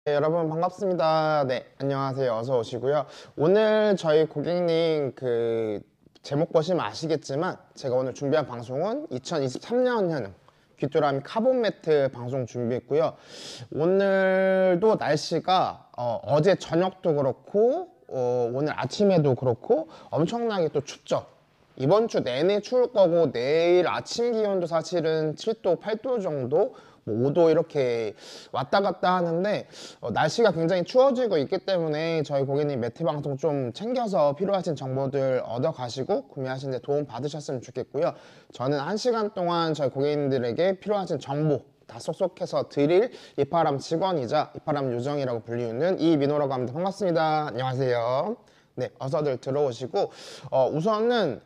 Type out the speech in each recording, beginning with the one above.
네, 여러분 반갑습니다. 네, 안녕하세요. 어서 오시고요. 오늘 저희 고객님 제목 보시면 아시겠지만 제가 오늘 준비한 방송은 2023년형 귀뚜라미 카본 매트 방송 준비했고요. 오늘도 날씨가 어제 저녁도 그렇고 오늘 아침에도 그렇고 엄청나게 또 춥죠. 이번 주 내내 추울 거고 내일 아침 기온도 사실은 7도, 8도 정도, 뭐 5도 이렇게 왔다 갔다 하는데 날씨가 굉장히 추워지고 있기 때문에 저희 고객님 매트 방송 좀 챙겨서 필요하신 정보들 얻어 가시고 구매하시는 데 도움 받으셨으면 좋겠고요. 저는 1시간 동안 저희 고객님들에게 필요하신 정보 다 쏙쏙해서 드릴 이파람 직원이자 이파람 요정이라고 불리우는 이민호라고 합니다. 반갑습니다. 안녕하세요. 네, 어서들 들어오시고 우선은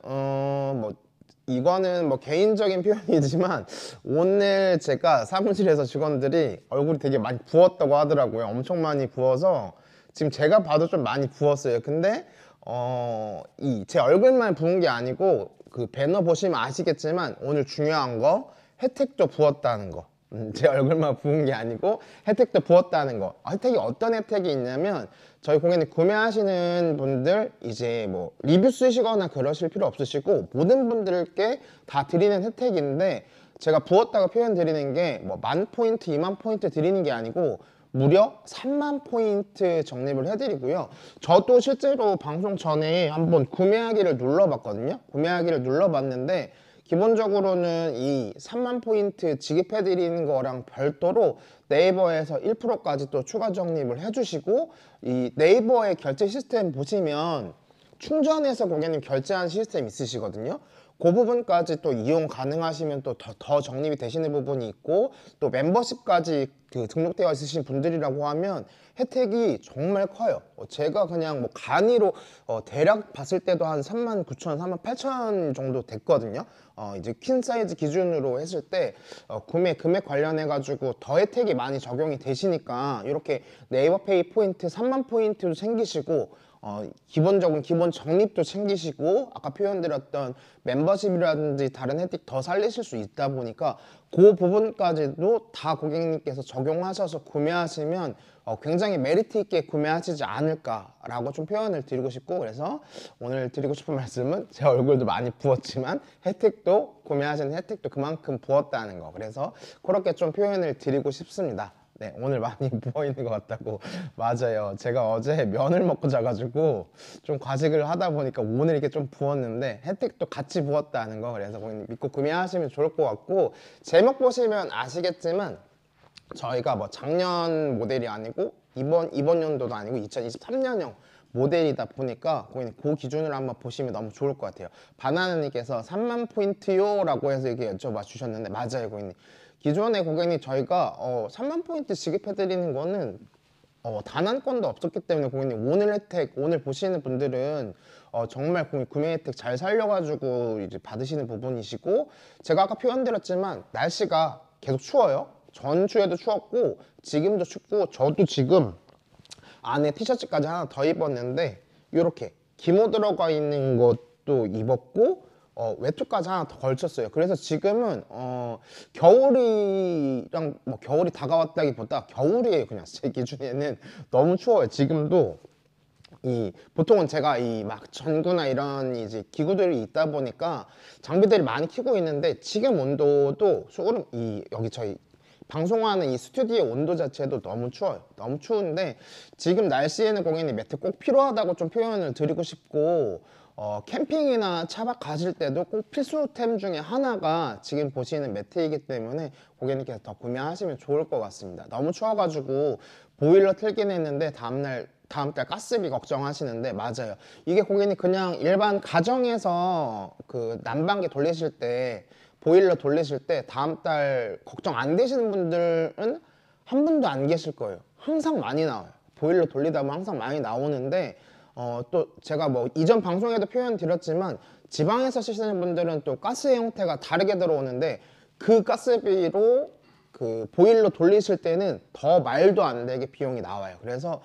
이거는 뭐 개인적인 표현이지만 오늘 제가 사무실에서 직원들이 얼굴이 되게 많이 부었다고 하더라고요. 엄청 많이 부어서 지금 제가 봐도 좀 많이 부었어요. 근데 제 얼굴만 부은 게 아니고 그 배너 보시면 아시겠지만 오늘 중요한 거 혜택도 부었다는 거. 제 얼굴만 부은 게 아니고 혜택도 부었다는 거. 혜택이 어떤 혜택이 있냐면 저희 고객님 구매하시는 분들 이제 뭐 리뷰 쓰시거나 그러실 필요 없으시고 모든 분들께 다 드리는 혜택인데 제가 부었다고 표현 드리는 게 뭐 10,000포인트, 20,000포인트 드리는 게 아니고 무려 30,000포인트 적립을 해드리고요. 저도 실제로 방송 전에 한번 구매하기를 눌러봤거든요. 구매하기를 눌러봤는데 기본적으로는 이 30,000포인트 지급해드리는 거랑 별도로 네이버에서 1%까지 또 추가 적립을 해주시고 이 네이버의 결제 시스템 보시면 충전해서 고객님 결제하는 시스템 있으시거든요. 그 부분까지 또 이용 가능하시면 또 더 적립이 되시는 부분이 있고 또 멤버십까지 등록되어 있으신 분들이라고 하면 혜택이 정말 커요. 제가 그냥 뭐 간이로 대략 봤을 때도 한 39,000, 38,000 정도 됐거든요. 이제 퀸 사이즈 기준으로 했을 때 구매 금액 관련해 가지고 더 혜택이 많이 적용이 되시니까 이렇게 네이버페이 포인트 30,000포인트도 챙기시고 기본적인 기본 적립도 챙기시고 아까 표현드렸던 멤버십이라든지 다른 혜택 더 살리실 수 있다 보니까 그 부분까지도 다 고객님께서 적용하셔서 구매하시면 굉장히 메리트 있게 구매하시지 않을까라고 좀 표현을 드리고 싶고 그래서 오늘 드리고 싶은 말씀은 제 얼굴도 많이 부었지만 혜택도 구매하시는 혜택도 그만큼 부었다는 거 그래서 그렇게 좀 표현을 드리고 싶습니다. 네, 오늘 많이 부어있는 것 같다고. 맞아요. 제가 어제 면을 먹고 자가지고 좀 과식을 하다 보니까 오늘 이렇게 좀 부었는데 혜택도 같이 부었다는 거 그래서 고객님 믿고 구매하시면 좋을 것 같고 제목 보시면 아시겠지만 저희가 뭐 작년 모델이 아니고 이번 연도도 아니고 2023년형 모델이다 보니까 고객님 그 기준으로 한번 보시면 너무 좋을 것 같아요. 바나나님께서 30,000포인트요 라고 해서 이렇게 여쭤봐 주셨는데 맞아요 고객님. 기존에 고객님 저희가 30,000포인트 지급해드리는 거는 단 한 건도 없었기 때문에 고객님 오늘 혜택 오늘 보시는 분들은 정말 고객님 구매 혜택 잘 살려가지고 이제 받으시는 부분이시고 제가 아까 표현드렸지만 날씨가 계속 추워요. 전주에도 추웠고 지금도 춥고 저도 지금 안에 티셔츠까지 하나 더 입었는데 이렇게 기모 들어가 있는 것도 입었고 외투까지 하나 더 걸쳤어요. 그래서 지금은 겨울이랑 뭐 겨울이 다가왔다기보다 겨울이에요. 그냥 제 기준에는 너무 추워요. 지금도 보통은 제가 이 막 전구나 이런 이제 기구들이 있다 보니까 장비들이 많이 켜고 있는데 지금 온도도 소름 여기 저희 방송하는 이 스튜디오 온도 자체도 너무 추워요. 너무 추운데 지금 날씨에는 고객님 매트 꼭 필요하다고 좀 표현을 드리고 싶고 캠핑이나 차박 가실 때도 꼭 필수템 중에 하나가 지금 보시는 매트이기 때문에 고객님께서 더 구매하시면 좋을 것 같습니다. 너무 추워가지고 보일러 틀긴 했는데 다음 달 가스비 걱정하시는데 맞아요. 이게 고객님 그냥 일반 가정에서 그 난방기 돌리실 때 보일러 돌리실 때 다음 달 걱정 안 되시는 분들은 한 분도 안 계실 거예요. 항상 많이 나와요. 보일러 돌리다 보면 항상 많이 나오는데 또 제가 뭐 이전 방송에도 표현 드렸지만 지방에서 쓰시는 분들은 또 가스의 형태가 다르게 들어오는데 그 가스비로 그 보일러 돌리실 때는 더 말도 안 되게 비용이 나와요. 그래서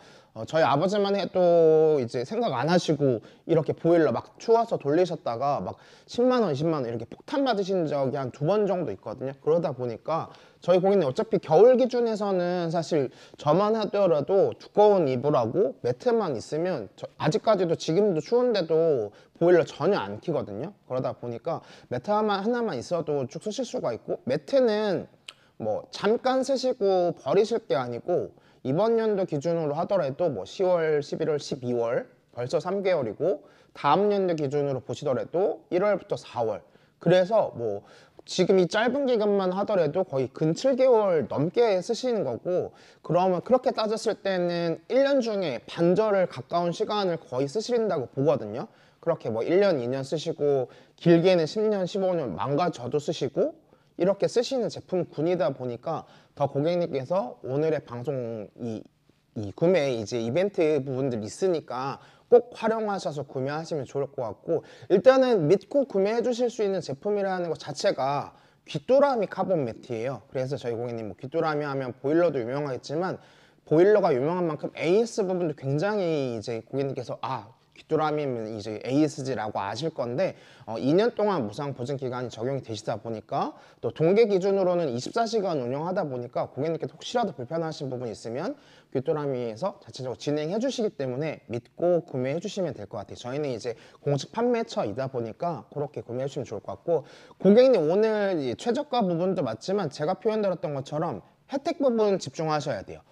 저희 아버지만 해도 이제 생각 안 하시고 이렇게 보일러 막 추워서 돌리셨다가 막 10만 원, 20만 원 이렇게 폭탄 맞으신 적이 한 2번 정도 있거든요. 그러다 보니까 저희 고객님 어차피 겨울 기준에서는 사실 저만 하더라도 두꺼운 이불하고 매트만 있으면 아직까지도 지금도 추운데도 보일러 전혀 안 켜거든요. 그러다 보니까 매트 하나만 있어도 쭉 쓰실 수가 있고, 매트는 뭐 잠깐 쓰시고 버리실 게 아니고 이번 연도 기준으로 하더라도 뭐 10월, 11월, 12월 벌써 3개월이고, 다음 연도 기준으로 보시더라도 1월부터 4월, 그래서 뭐 지금 이 짧은 기간만 하더라도 거의 근 7개월 넘게 쓰시는 거고, 그러면 그렇게 따졌을 때는 1년 중에 반절을 가까운 시간을 거의 쓰신다고 보거든요. 그렇게 뭐 1년, 2년 쓰시고 길게는 10년, 15년 망가져도 쓰시고 이렇게 쓰시는 제품군이다 보니까 더 고객님께서 오늘의 방송 이 구매 이제 이벤트 부분들 있으니까 꼭 활용하셔서 구매하시면 좋을 것 같고, 일단은 믿고 구매해 주실 수 있는 제품이라는 것 자체가 귀뚜라미 카본 매트예요. 그래서 저희 고객님 뭐 귀뚜라미 하면 보일러도 유명하겠지만, 보일러가 유명한 만큼 AS 부분도 굉장히 이제 고객님께서 귀뚜라미면 이제 ASG라고 아실 건데, 2년 동안 무상 보증 기간이 적용이 되시다 보니까, 또 동계 기준으로는 24시간 운영하다 보니까 고객님께서 혹시라도 불편하신 부분이 있으면 귀뚜라미에서 자체적으로 진행해 주시기 때문에 믿고 구매해 주시면 될 것 같아요. 저희는 이제 공식 판매처이다 보니까 그렇게 구매해 주시면 좋을 것 같고, 고객님 오늘 최저가 부분도 맞지만 제가 표현드렸던 것처럼 혜택 부분 집중하셔야 돼요.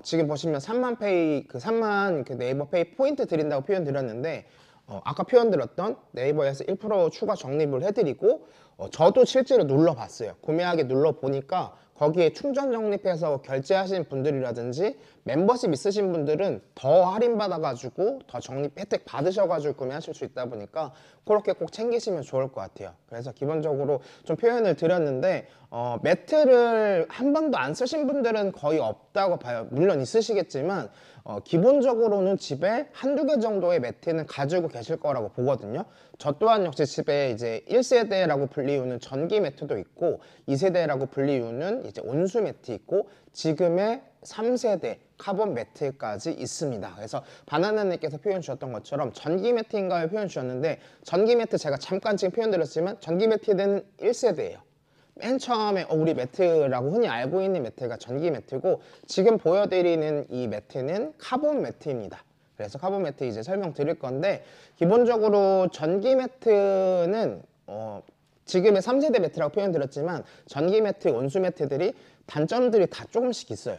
지금 보시면 3만 페이, 3만 네이버 페이 포인트 드린다고 표현 드렸는데, 아까 표현 드렸던 네이버에서 1% 추가 적립을 해드리고, 저도 실제로 눌러봤어요. 구매하기 눌러보니까 거기에 충전 적립해서 결제하시는 분들이라든지 멤버십 있으신 분들은 더 할인받아가지고 더 적립 혜택 받으셔가지고 구매하실 수 있다 보니까 그렇게 꼭 챙기시면 좋을 것 같아요. 그래서 기본적으로 좀 표현을 드렸는데, 매트를 한 번도 안 쓰신 분들은 거의 없다고 봐요. 물론 있으시겠지만 기본적으로는 집에 한두 개 정도의 매트는 가지고 계실 거라고 보거든요. 저 또한 역시 집에 이제 1세대라고 불리우는 전기 매트도 있고, 2세대라고 불리우는 이제 온수 매트 있고, 지금의 3세대 카본 매트까지 있습니다. 그래서 바나나님께서 표현 주셨던 것처럼 전기 매트인가요? 표현 주셨는데, 전기 매트 제가 잠깐 지금 표현 드렸지만 전기 매트는 1세대예요. 맨 처음에 우리 매트라고 흔히 알고 있는 매트가 전기 매트고, 지금 보여드리는 이 매트는 카본 매트입니다. 그래서 카본 매트 이제 설명드릴 건데, 기본적으로 전기 매트는 지금의 3세대 매트라고 표현드렸지만 전기 매트, 온수 매트들이 단점들이 다 조금씩 있어요.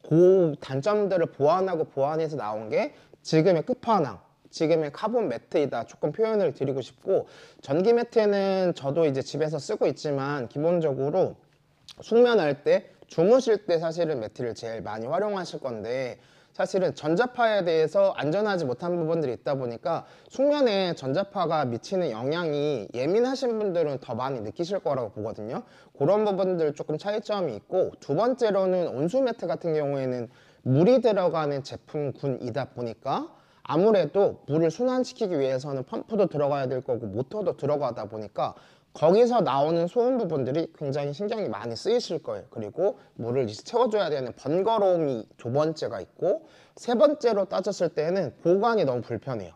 그 단점들을 보완하고 보완해서 나온 게 지금의 끝판왕, 지금의 카본 매트이다 조금 표현을 드리고 싶고, 전기 매트는 저도 이제 집에서 쓰고 있지만 기본적으로 숙면할 때, 주무실 때 사실은 매트를 제일 많이 활용하실 건데, 사실은 전자파에 대해서 안전하지 못한 부분들이 있다 보니까 숙면에 전자파가 미치는 영향이 예민하신 분들은 더 많이 느끼실 거라고 보거든요. 그런 부분들 조금 차이점이 있고, 두 번째로는 온수 매트 같은 경우에는 물이 들어가는 제품군이다 보니까 아무래도 물을 순환시키기 위해서는 펌프도 들어가야 될 거고 모터도 들어가다 보니까 거기서 나오는 소음 부분들이 굉장히 신경이 많이 쓰이실 거예요. 그리고 물을 이제 채워줘야 되는 번거로움이 두 번째가 있고, 세 번째로 따졌을 때는 보관이 너무 불편해요.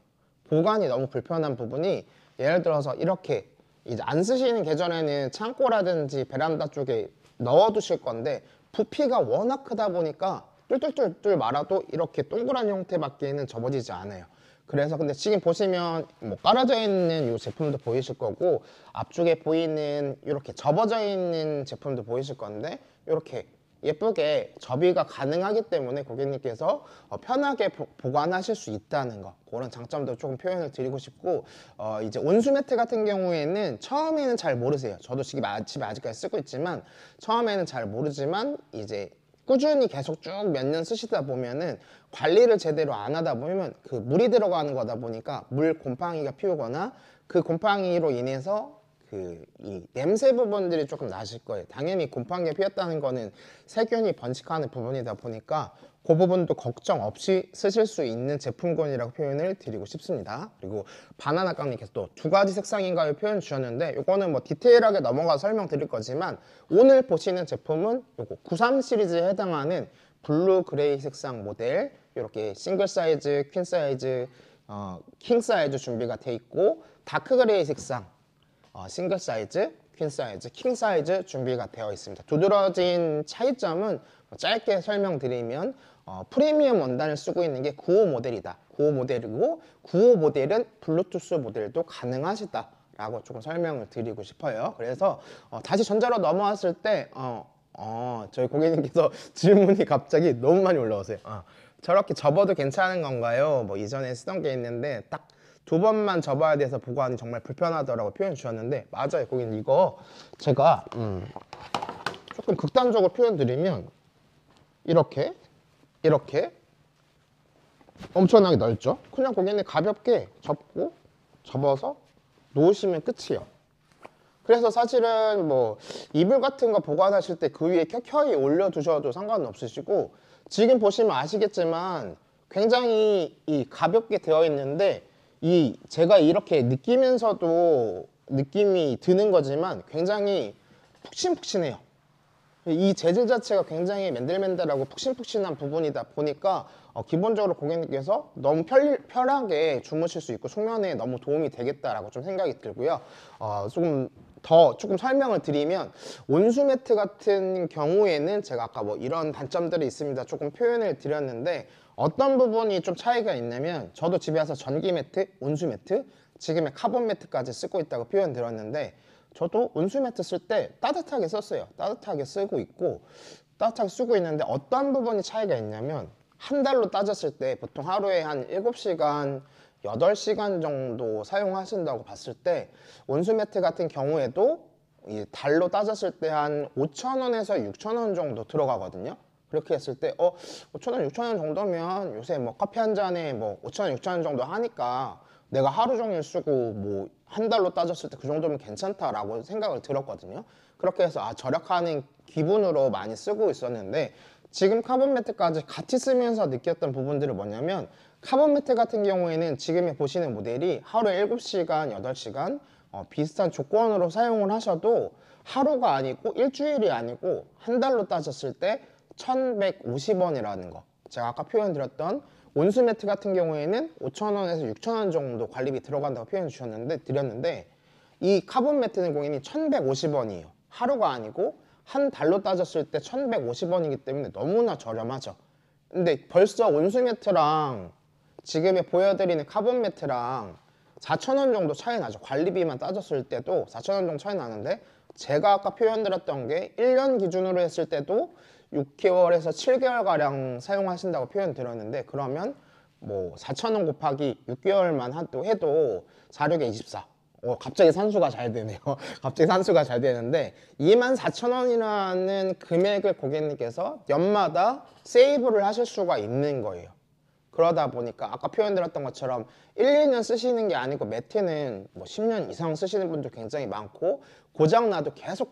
보관이 너무 불편한 부분이, 예를 들어서 이렇게 이제 안 쓰시는 계절에는 창고라든지 베란다 쪽에 넣어두실 건데, 부피가 워낙 크다 보니까 뚫뚫뚫뚫 말아도 이렇게 동그란 형태밖에는 접어지지 않아요. 그래서 근데 지금 보시면 뭐 깔아져 있는 이 제품도 보이실 거고, 앞쪽에 보이는 이렇게 접어져 있는 제품도 보이실 건데, 이렇게 예쁘게 접이가 가능하기 때문에 고객님께서 편하게 보관하실 수 있다는 거, 그런 장점도 조금 표현을 드리고 싶고, 이제 온수 매트 같은 경우에는 처음에는 잘 모르세요. 저도 집에 아직까지 쓰고 있지만 처음에는 잘 모르지만 이제 꾸준히 계속 쭉 몇 년 쓰시다 보면은 관리를 제대로 안 하다 보면 그 물이 들어가는 거다 보니까 물 곰팡이가 피우거나 그 곰팡이로 인해서 이 냄새 부분들이 조금 나실 거예요. 당연히 곰팡이가 피었다는 거는 세균이 번식하는 부분이다 보니까 그 부분도 걱정 없이 쓰실 수 있는 제품군이라고 표현을 드리고 싶습니다. 그리고 바나나깡님께서 또 두 가지 색상인가요? 표현 주셨는데, 이거는 뭐 디테일하게 넘어가서 설명드릴 거지만, 오늘 보시는 제품은 요거 93 시리즈에 해당하는 블루 그레이 색상 모델, 이렇게 싱글 사이즈, 퀸 사이즈, 킹 사이즈 준비가 돼 있고, 다크 그레이 색상 싱글 사이즈, 퀸 사이즈, 킹 사이즈 준비가 되어 있습니다. 두드러진 차이점은 짧게 설명드리면 프리미엄 원단을 쓰고 있는 게 95 모델이다. 95 모델이고 95 모델은 블루투스 모델도 가능하시다 라고 조금 설명을 드리고 싶어요. 그래서 다시 전자로 넘어왔을 때 저희 고객님께서 질문이 갑자기 너무 많이 올라오세요. 저렇게 접어도 괜찮은 건가요? 뭐 이전에 쓰던 게 있는데 딱 2번만 접어야 돼서 보관이 정말 불편하더라고 표현 주셨는데, 맞아요 고객님. 이거 제가 조금 극단적으로 표현 드리면 이렇게 엄청나게 넓죠. 그냥 고객님 가볍게 접고 접어서 놓으시면 끝이에요. 그래서 사실은 뭐 이불 같은 거 보관하실 때 그 위에 켜켜이 올려두셔도 상관은 없으시고, 지금 보시면 아시겠지만 굉장히 이 가볍게 되어 있는데, 이 제가 이렇게 느끼면서도 느낌이 드는 거지만 굉장히 푹신푹신해요. 이 재질 자체가 굉장히 맨들맨들하고 푹신푹신한 부분이다 보니까 기본적으로 고객님께서 너무 편하게 주무실 수 있고 숙면에 너무 도움이 되겠다라고 좀 생각이 들고요. 조금 설명을 드리면, 온수 매트 같은 경우에는 제가 아까 뭐 이런 단점들이 있습니다 조금 표현을 드렸는데, 어떤 부분이 좀 차이가 있냐면, 저도 집에 와서 전기 매트, 온수 매트, 지금의 카본 매트까지 쓰고 있다고 표현 드렸는데, 저도 온수 매트 쓸 때 따뜻하게 썼어요. 따뜻하게 쓰고 있고 따뜻하게 쓰고 있는데, 어떤 부분이 차이가 있냐면, 한 달로 따졌을 때 보통 하루에 한 7시간 8시간 정도 사용하신다고 봤을 때, 온수 매트 같은 경우에도 이 달로 따졌을 때 한 5,000원에서 6,000원 정도 들어가거든요. 그렇게 했을 때 5,000원 6,000원 정도면 요새 뭐 커피 한 잔에 뭐 5,000원 6,000원 정도 하니까 내가 하루 종일 쓰고 뭐 한 달로 따졌을 때 그 정도면 괜찮다라고 생각을 들었거든요. 그렇게 해서 절약하는 기분으로 많이 쓰고 있었는데, 지금 카본 매트까지 같이 쓰면서 느꼈던 부분들은 뭐냐면, 카본 매트 같은 경우에는 지금 보시는 모델이 하루에 7시간 8시간 비슷한 조건으로 사용을 하셔도 하루가 아니고 일주일이 아니고 한 달로 따졌을 때 1,150원이라는 거, 제가 아까 표현드렸던 온수 매트 같은 경우에는 5,000원에서 6,000원 정도 관리비 들어간다고 표현 드렸는데, 이 카본 매트는 고객님 1,150원이에요. 하루가 아니고 한 달로 따졌을 때 1,150원이기 때문에 너무나 저렴하죠. 근데 벌써 온수 매트랑 지금에 보여드리는 카본 매트랑 4,000원 정도 차이 나죠. 관리비만 따졌을 때도 4,000원 정도 차이 나는데, 제가 아까 표현드렸던 게 1년 기준으로 했을 때도 6개월에서 7개월가량 사용하신다고 표현 드렸는데, 그러면 뭐 4,000원 곱하기 6개월만 해도 4,6에 24. 갑자기 산수가 잘 되네요. 갑자기 산수가 잘 되는데, 24,000원이라는 금액을 고객님께서 연마다 세이브를 하실 수가 있는 거예요. 그러다 보니까 아까 표현드렸던 것처럼 1, 2년 쓰시는 게 아니고, 매트는 뭐 10년 이상 쓰시는 분들 굉장히 많고, 고장나도 계속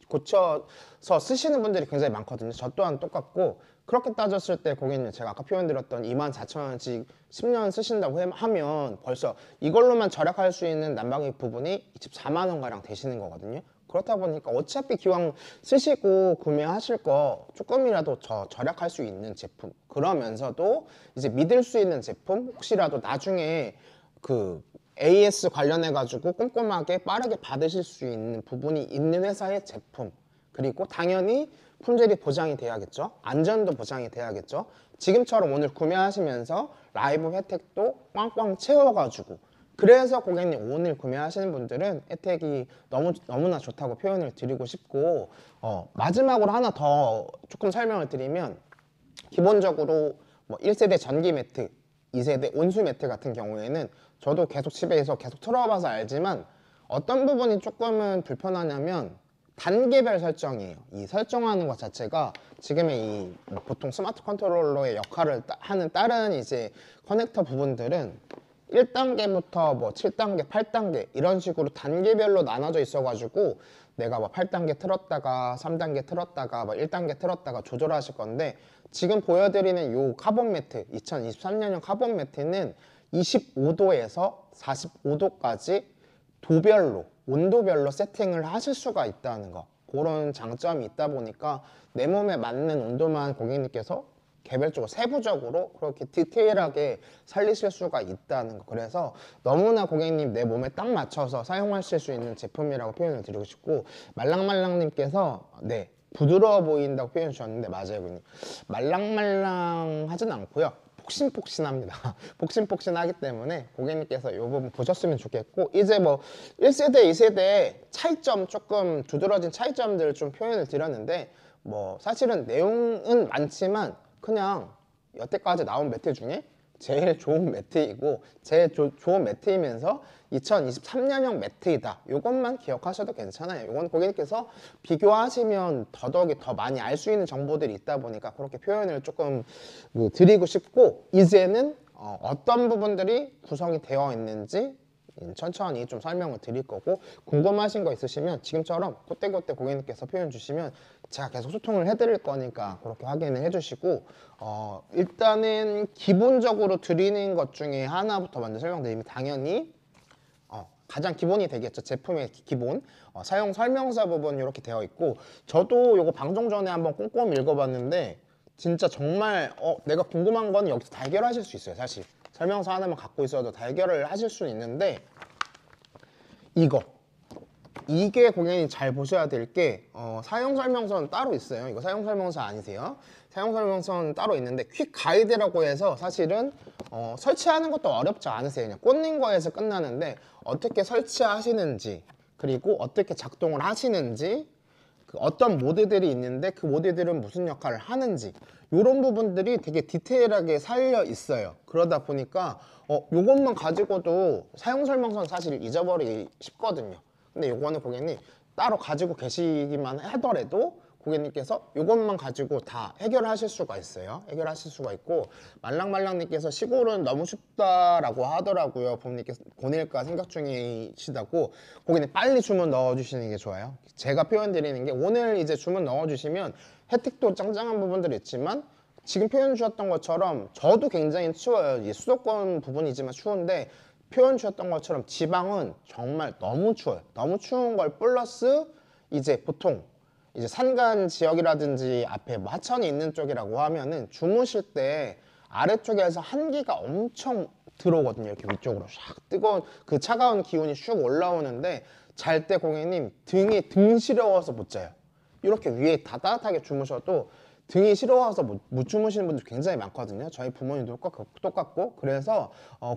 고쳐서 쓰시는 분들이 굉장히 많거든요. 저 또한 똑같고, 그렇게 따졌을 때 고객님, 제가 아까 표현드렸던 24,000원씩 10년 쓰신다고 하면 벌써 이걸로만 절약할 수 있는 난방비 부분이 24만 원가량 되시는 거거든요. 그렇다 보니까 어차피 기왕 쓰시고 구매하실 거 조금이라도 절약할 수 있는 제품, 그러면서도 이제 믿을 수 있는 제품, 혹시라도 나중에 그 AS 관련해 가지고 꼼꼼하게 빠르게 받으실 수 있는 부분이 있는 회사의 제품, 그리고 당연히 품질이 보장이 돼야겠죠. 안전도 보장이 돼야겠죠. 지금처럼 오늘 구매하시면서 라이브 혜택도 꽝꽝 채워가지고, 그래서 고객님 오늘 구매하시는 분들은 혜택이 너무나 좋다고 표현을 드리고 싶고, 마지막으로 하나 더 조금 설명을 드리면, 기본적으로 뭐 1세대 전기 매트, 2세대 온수 매트 같은 경우에는 저도 계속 집에서 계속 틀어봐서 알지만, 어떤 부분이 조금은 불편하냐면 단계별 설정이에요. 이 설정하는 것 자체가 지금의 이 보통 스마트 컨트롤러의 역할을 하는 다른 이제 커넥터 부분들은 1단계부터 뭐 7단계, 8단계 이런 식으로 단계별로 나눠져 있어가지고, 내가 뭐 8단계 틀었다가 3단계 틀었다가 뭐 1단계 틀었다가 조절하실 건데, 지금 보여드리는 요 카본 매트, 2023년형 카본 매트는 25도에서 45도까지 도별로, 온도별로 세팅을 하실 수가 있다는 거, 그런 장점이 있다 보니까 내 몸에 맞는 온도만 고객님께서 개별적으로 세부적으로 그렇게 디테일하게 살리실 수가 있다는 거. 그래서 너무나 고객님 내 몸에 딱 맞춰서 사용하실 수 있는 제품이라고 표현을 드리고 싶고, 말랑말랑님께서 네 부드러워 보인다고 표현 주셨는데 맞아요 고객님. 말랑말랑하진 않고요, 폭신폭신합니다. 폭신폭신하기 때문에 고객님께서 이 부분 보셨으면 좋겠고, 이제 뭐 1세대, 2세대 차이점, 조금 두드러진 차이점들을 좀 표현을 드렸는데, 뭐 사실은 내용은 많지만 그냥 여태까지 나온 매트 중에 제일 좋은 매트이고 제일 좋은 매트이면서 2023년형 매트이다, 이것만 기억하셔도 괜찮아요. 이건 고객님께서 비교하시면 더더욱이 더 많이 알 수 있는 정보들이 있다 보니까 그렇게 표현을 조금 드리고 싶고, 이제는 어떤 부분들이 구성이 되어 있는지 천천히 좀 설명을 드릴 거고, 궁금하신 거 있으시면 지금처럼 그때그때 고객님께서 표현 주시면 제가 계속 소통을 해드릴 거니까 그렇게 확인을 해주시고, 일단은 기본적으로 드리는 것 중에 하나부터 먼저 설명드리면, 당연히 가장 기본이 되겠죠. 제품의 기본 사용 설명서 부분 이렇게 되어 있고, 저도 이거 방송 전에 한번 꼼꼼히 읽어봤는데 진짜 정말 내가 궁금한 건 여기서 다 해결하실 수 있어요. 사실 설명서 하나만 갖고 있어도 다 해결을 하실 수는 있는데, 이게 고객님 잘 보셔야 될 게 사용 설명서는 따로 있어요. 이거 사용 설명서 아니세요? 사용 설명서는 따로 있는데, 퀵 가이드라고 해서 사실은 설치하는 것도 어렵지 않으세요. 그냥 꽂는 거에서 끝나는데 어떻게 설치하시는지, 그리고 어떻게 작동을 하시는지, 어떤 모드들이 있는데 그 모드들은 무슨 역할을 하는지, 이런 부분들이 되게 디테일하게 살려 있어요. 그러다 보니까 요것만 가지고도 사용 설명서는 사실 잊어버리기 쉽거든요. 근데 요거는 고객님 따로 가지고 계시기만 하더라도 고객님께서 이것만 가지고 다 해결하실 수가 있어요. 해결하실 수가 있고, 말랑말랑님께서 시골은 너무 춥다라고 하더라고요. 보낼까 생각 중이시다고. 고객님 빨리 주문 넣어주시는 게 좋아요. 제가 표현 드리는 게, 오늘 이제 주문 넣어주시면 혜택도 짱짱한 부분들이 있지만 지금 표현 주셨던 것처럼 저도 굉장히 추워요. 이 수도권 부분이지만 추운데, 표현 주셨던 것처럼 지방은 정말 너무 추워요. 너무 추운 걸 플러스 이제 보통 이제 산간 지역이라든지 앞에 뭐 하천이 있는 쪽이라고 하면은 주무실 때 아래쪽에서 한기가 엄청 들어오거든요. 이렇게 위쪽으로 샥 뜨거운 그 차가운 기운이 슉 올라오는데, 잘 때 고객님 등 시려워서 못 자요. 이렇게 위에 다 따뜻하게 주무셔도 등이 시려워서 못 주무시는 분들 굉장히 많거든요. 저희 부모님도 똑같고. 그래서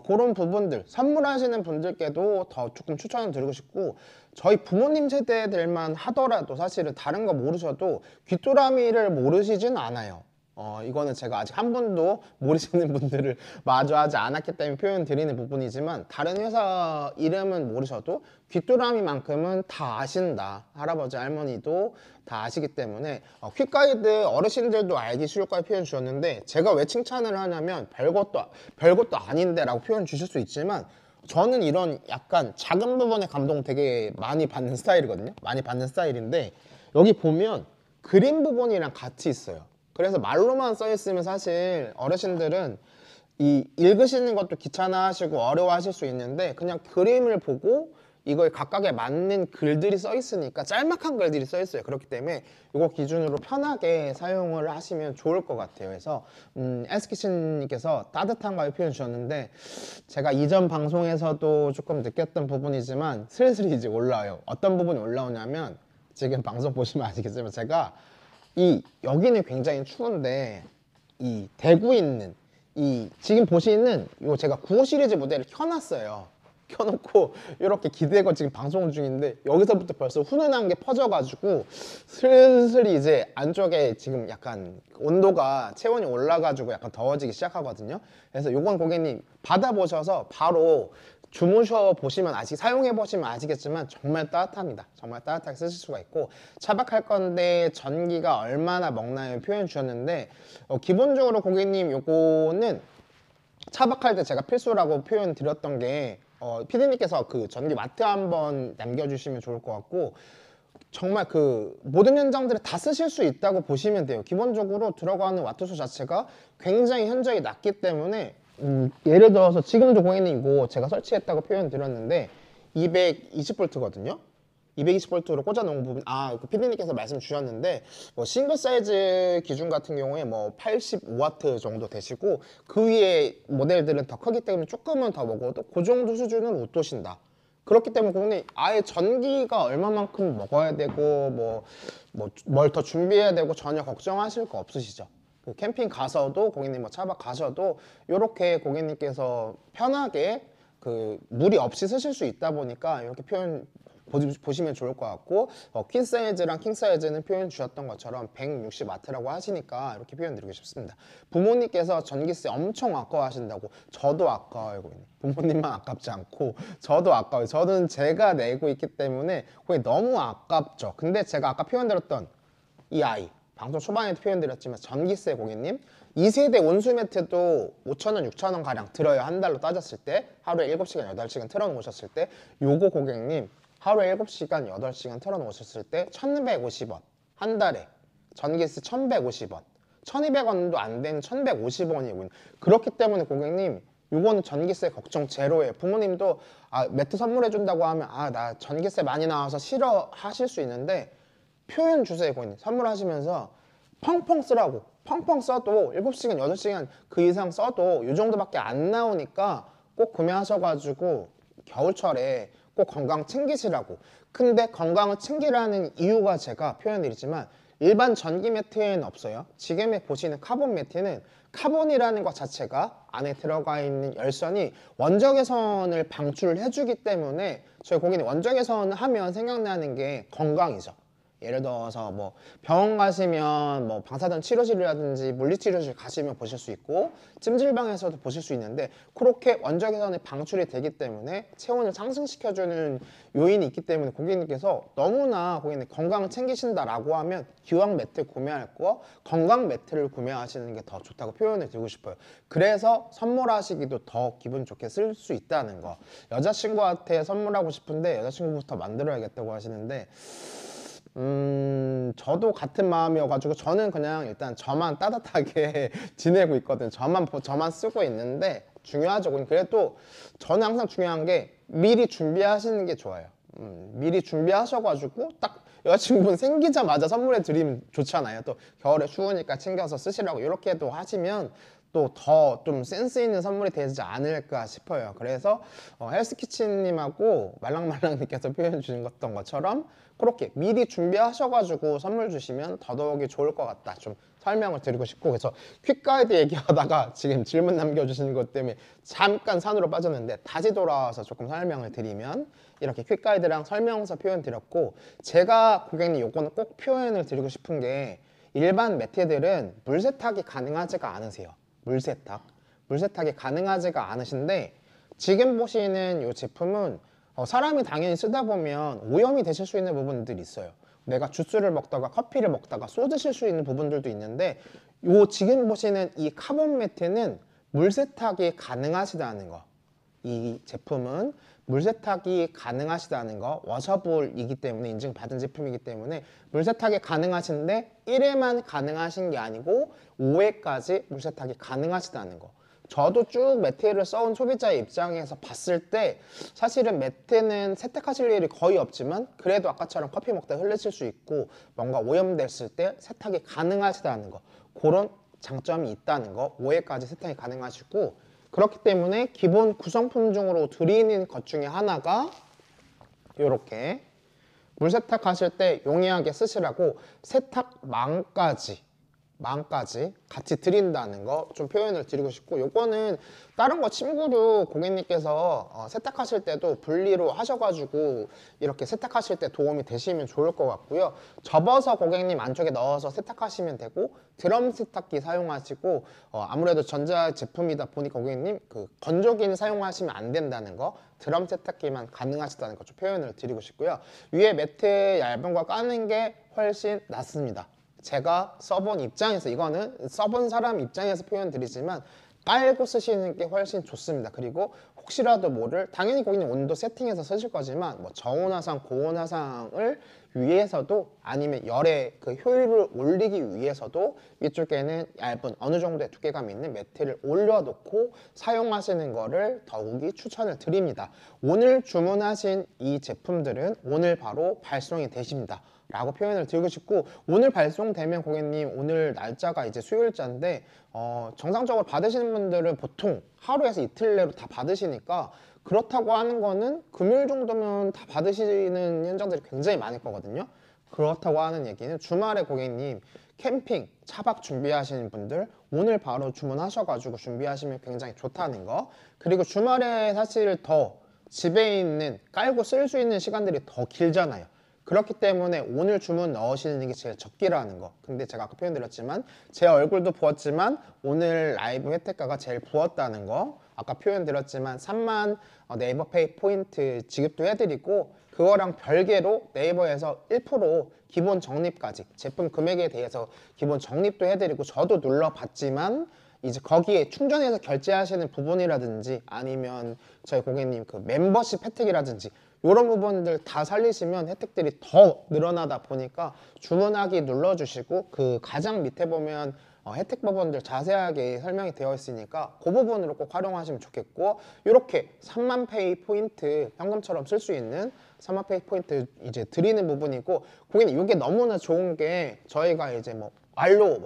그런 부분들 선물하시는 분들께도 더 조금 추천을 드리고 싶고, 저희 부모님 세대들만 하더라도 사실은 다른 거 모르셔도 귀뚜라미를 모르시진 않아요. 이거는 제가 아직 한 번도 모르시는 분들을 마주하지 않았기 때문에 표현 드리는 부분이지만, 다른 회사 이름은 모르셔도 귀뚜라미만큼은 다 아신다. 할아버지 할머니도 다 아시기 때문에 퀵가이드 어르신들도 알기 쉬울 거에 표현 주셨는데, 제가 왜 칭찬을 하냐면 별것도 아닌데 라고 표현 주실 수 있지만, 저는 이런 약간 작은 부분에 감동 되게 많이 받는 스타일이거든요. 많이 받는 스타일인데, 여기 보면 그림 부분이랑 같이 있어요. 그래서 말로만 써 있으면 사실 어르신들은 읽으시는 것도 귀찮아 하시고 어려워 하실 수 있는데, 그냥 그림을 보고 이거에 각각에 맞는 글들이 써 있으니까, 짤막한 글들이 써 있어요. 그렇기 때문에 이거 기준으로 편하게 사용을 하시면 좋을 것 같아요. 그래서 에스키친님께서 따뜻한 걸 표현 주셨는데, 제가 이전 방송에서도 조금 느꼈던 부분이지만 슬슬 이제 올라와요. 어떤 부분이 올라오냐면, 지금 방송 보시면 아시겠지만 제가 여기는 굉장히 추운데 이 대구에 있는 지금 보시는 제가 9호 시리즈 모델을 켜놨어요. 켜놓고 이렇게 기대고 지금 방송 중인데, 여기서부터 벌써 훈훈한 게 퍼져가지고 슬슬 이제 안쪽에 지금 약간 온도가 체온이 올라가지고 약간 더워지기 시작하거든요. 그래서 요건 고객님 받아보셔서 바로 주무셔 보시면 사용해 보시면 아시겠지만 정말 따뜻합니다. 정말 따뜻하게 쓰실 수가 있고, 차박할 건데 전기가 얼마나 먹나요 표현 주셨는데, 기본적으로 고객님 요거는 차박할 때 제가 필수라고 표현 드렸던 게, 피디님께서 그 전기 와트 한번 남겨주시면 좋을 것 같고, 정말 그 모든 현장들을 다 쓰실 수 있다고 보시면 돼요. 기본적으로 들어가는 와트수 자체가 굉장히 현저히 낮기 때문에, 예를 들어서 지금도 고객님 이거 제가 설치했다고 표현 드렸는데 220V거든요. 220V로 꽂아놓은 부분, 그 피디님께서 말씀 주셨는데 뭐 싱글 사이즈 기준 같은 경우에 뭐 85W 정도 되시고 그 위에 모델들은 더 크기 때문에 조금은 더 먹어도 그 정도 수준은 못 도신다. 그렇기 때문에 고객님 아예 전기가 얼마만큼 먹어야 되고 뭘 더 준비해야 되고 전혀 걱정하실 거 없으시죠. 그 캠핑 가서도 고객님 뭐 차박 가셔도 이렇게 고객님께서 편하게 그 무리 없이 쓰실 수 있다 보니까 이렇게 표현 보시면 좋을 것 같고, 퀸 사이즈랑 킹 사이즈는 표현 주셨던 것처럼 160W라고 하시니까 이렇게 표현 드리고 싶습니다. 부모님께서 전기세 엄청 아까워하신다고. 저도 아까워요 고객님. 부모님만 아깝지 않고 저도 아까워요. 저는 제가 내고 있기 때문에 고객님 너무 아깝죠. 근데 제가 아까 표현드렸던 이 아이, 방송 초반에도 표현드렸지만 전기세 고객님 2세대 온수 매트도 5,000원, 6,000원 가량 들어요. 한 달로 따졌을 때 하루에 7시간, 8시간 틀어놓으셨을 때 요거 고객님 하루에 7시간, 8시간 틀어놓으셨을 때 1,150원 한 달에 전기세 1,150원 1,200원도 안 되는 1,150원이고요. 그렇기 때문에 고객님 요거는 전기세 걱정 제로예요. 부모님도 매트 선물해준다고 하면 나 전기세 많이 나와서 싫어 하실 수 있는데 표현 주세요 고객님. 선물하시면서 펑펑 쓰라고. 펑펑 써도 7시간, 8시간 그 이상 써도 이 정도밖에 안 나오니까 꼭 구매하셔가지고 겨울철에 꼭 건강 챙기시라고. 근데 건강을 챙기라는 이유가 제가 표현드리지만 일반 전기 매트에는 없어요. 지금 보시는 카본 매트는 카본이라는 것 자체가 안에 들어가 있는 열선이 원적외선을 방출을 해주기 때문에 저희 고객님 원적외선 하면 생각나는 게 건강이죠. 예를 들어서 뭐 병원 가시면 뭐 방사선 치료실이라든지 물리치료실 가시면 보실 수 있고 찜질방에서도 보실 수 있는데 그렇게 원적외선이 방출이 되기 때문에 체온을 상승시켜주는 요인이 있기 때문에 고객님께서 너무나 고객님 건강을 챙기신다라고 하면 기왕 매트 구매할 거 건강 매트를 구매하시는 게 더 좋다고 표현을 드리고 싶어요. 그래서 선물하시기도 더 기분 좋게 쓸 수 있다는 거. 여자친구한테 선물하고 싶은데 여자친구부터 만들어야겠다고 하시는데 저도 같은 마음이어가지고 저는 그냥 일단 저만 따뜻하게 지내고 있거든요. 저만 쓰고 있는데 중요하죠. 그래도 저는 항상 중요한 게 미리 준비하시는 게 좋아요. 미리 준비하셔가지고 딱 여자친구분 생기자마자 선물해 드리면 좋잖아요. 또 겨울에 추우니까 챙겨서 쓰시라고 이렇게도 하시면 또 더 좀 센스 있는 선물이 되지 않을까 싶어요. 그래서 헬스키친님하고 말랑말랑님께서 표현 주셨던 것처럼 그렇게 미리 준비하셔가지고 선물 주시면 더더욱이 좋을 것 같다. 좀 설명을 드리고 싶고 그래서 퀵가이드 얘기하다가 지금 질문 남겨주시는 것 때문에 잠깐 산으로 빠졌는데 다시 돌아와서 조금 설명을 드리면 이렇게 퀵가이드랑 설명서 표현 드렸고 제가 고객님 요거는 꼭 표현을 드리고 싶은 게 일반 매트들은 물 세탁이 가능하지가 않으세요. 물세탁이 가능하지가 않으신데 지금 보시는 이 제품은 사람이 당연히 쓰다 보면 오염이 되실 수 있는 부분들이 있어요. 내가 주스를 먹다가 커피를 먹다가 쏟으실 수 있는 부분들도 있는데 요 지금 보시는 이 카본 매트는 물세탁이 가능하시다는 거. 이 제품은 물세탁이 가능하시다는 거, 워셔블이기 때문에 인증받은 제품이기 때문에 물세탁이 가능하신데 1회만 가능하신 게 아니고 5회까지 물세탁이 가능하시다는 거. 저도 쭉 매트를 써온 소비자의 입장에서 봤을 때 사실은 매트는 세탁하실 일이 거의 없지만 그래도 아까처럼 커피 먹다 흘리실 수 있고 뭔가 오염됐을 때 세탁이 가능하시다는 거. 그런 장점이 있다는 거. 5회까지 세탁이 가능하시고 그렇기 때문에 기본 구성품 중으로 드리는 것 중에 하나가 이렇게 물 세탁하실 때 용이하게 쓰시라고 세탁망까지 같이 드린다는 거 좀 표현을 드리고 싶고 요거는 다른 거 침구로 고객님께서 세탁하실 때도 분리로 하셔가지고 이렇게 세탁하실 때 도움이 되시면 좋을 것 같고요. 접어서 고객님 안쪽에 넣어서 세탁하시면 되고 드럼 세탁기 사용하시고 아무래도 전자 제품이다 보니까 고객님 그 건조기는 사용하시면 안 된다는 거 드럼 세탁기만 가능하시다는 거 좀 표현을 드리고 싶고요. 위에 매트 얇은 거 까는 게 훨씬 낫습니다. 제가 써본 입장에서 이거는 써본 사람 입장에서 표현 드리지만 깔고 쓰시는 게 훨씬 좋습니다. 그리고 혹시라도 모를 당연히 고객님 온도 세팅해서 쓰실 거지만 뭐 저온화상, 고온화상을 위해서도 아니면 열의 그 효율을 올리기 위해서도 위쪽에는 얇은 어느 정도의 두께감 있는 매트를 올려놓고 사용하시는 거를 더욱이 추천을 드립니다. 오늘 주문하신 이 제품들은 오늘 바로 발송이 되십니다 라고 표현을 드리고 싶고, 오늘 발송되면 고객님 오늘 날짜가 이제 수요일자인데 정상적으로 받으시는 분들은 보통 하루에서 이틀 내로 다 받으시니까, 그렇다고 하는 거는 금요일 정도면 다 받으시는 현장들이 굉장히 많을 거거든요. 그렇다고 하는 얘기는 주말에 고객님 캠핑, 차박 준비하시는 분들 오늘 바로 주문하셔가지고 준비하시면 굉장히 좋다는 거. 그리고 주말에 사실 더 집에 있는 깔고 쓸 수 있는 시간들이 더 길잖아요. 그렇기 때문에 오늘 주문 넣으시는 게 제일 적기라는 거. 근데 제가 아까 표현드렸지만 제 얼굴도 부었지만 오늘 라이브 혜택가가 제일 부었다는 거 아까 표현드렸지만 3만 네이버페이 포인트 지급도 해드리고, 그거랑 별개로 네이버에서 1% 기본 적립까지 제품 금액에 대해서 기본 적립도 해드리고, 저도 눌러봤지만 이제 거기에 충전해서 결제하시는 부분이라든지 아니면 저희 고객님 그 멤버십 혜택이라든지 이런 부분들 다 살리시면 혜택들이 더 늘어나다 보니까 주문하기 눌러주시고, 그 가장 밑에 보면 혜택 부분들 자세하게 설명이 되어 있으니까 그 부분으로 꼭 활용하시면 좋겠고, 이렇게 3만 페이 포인트 현금처럼 쓸 수 있는 3만 페이 포인트 이제 드리는 부분이고, 고객님 이게 너무나 좋은 게 저희가 이제 뭐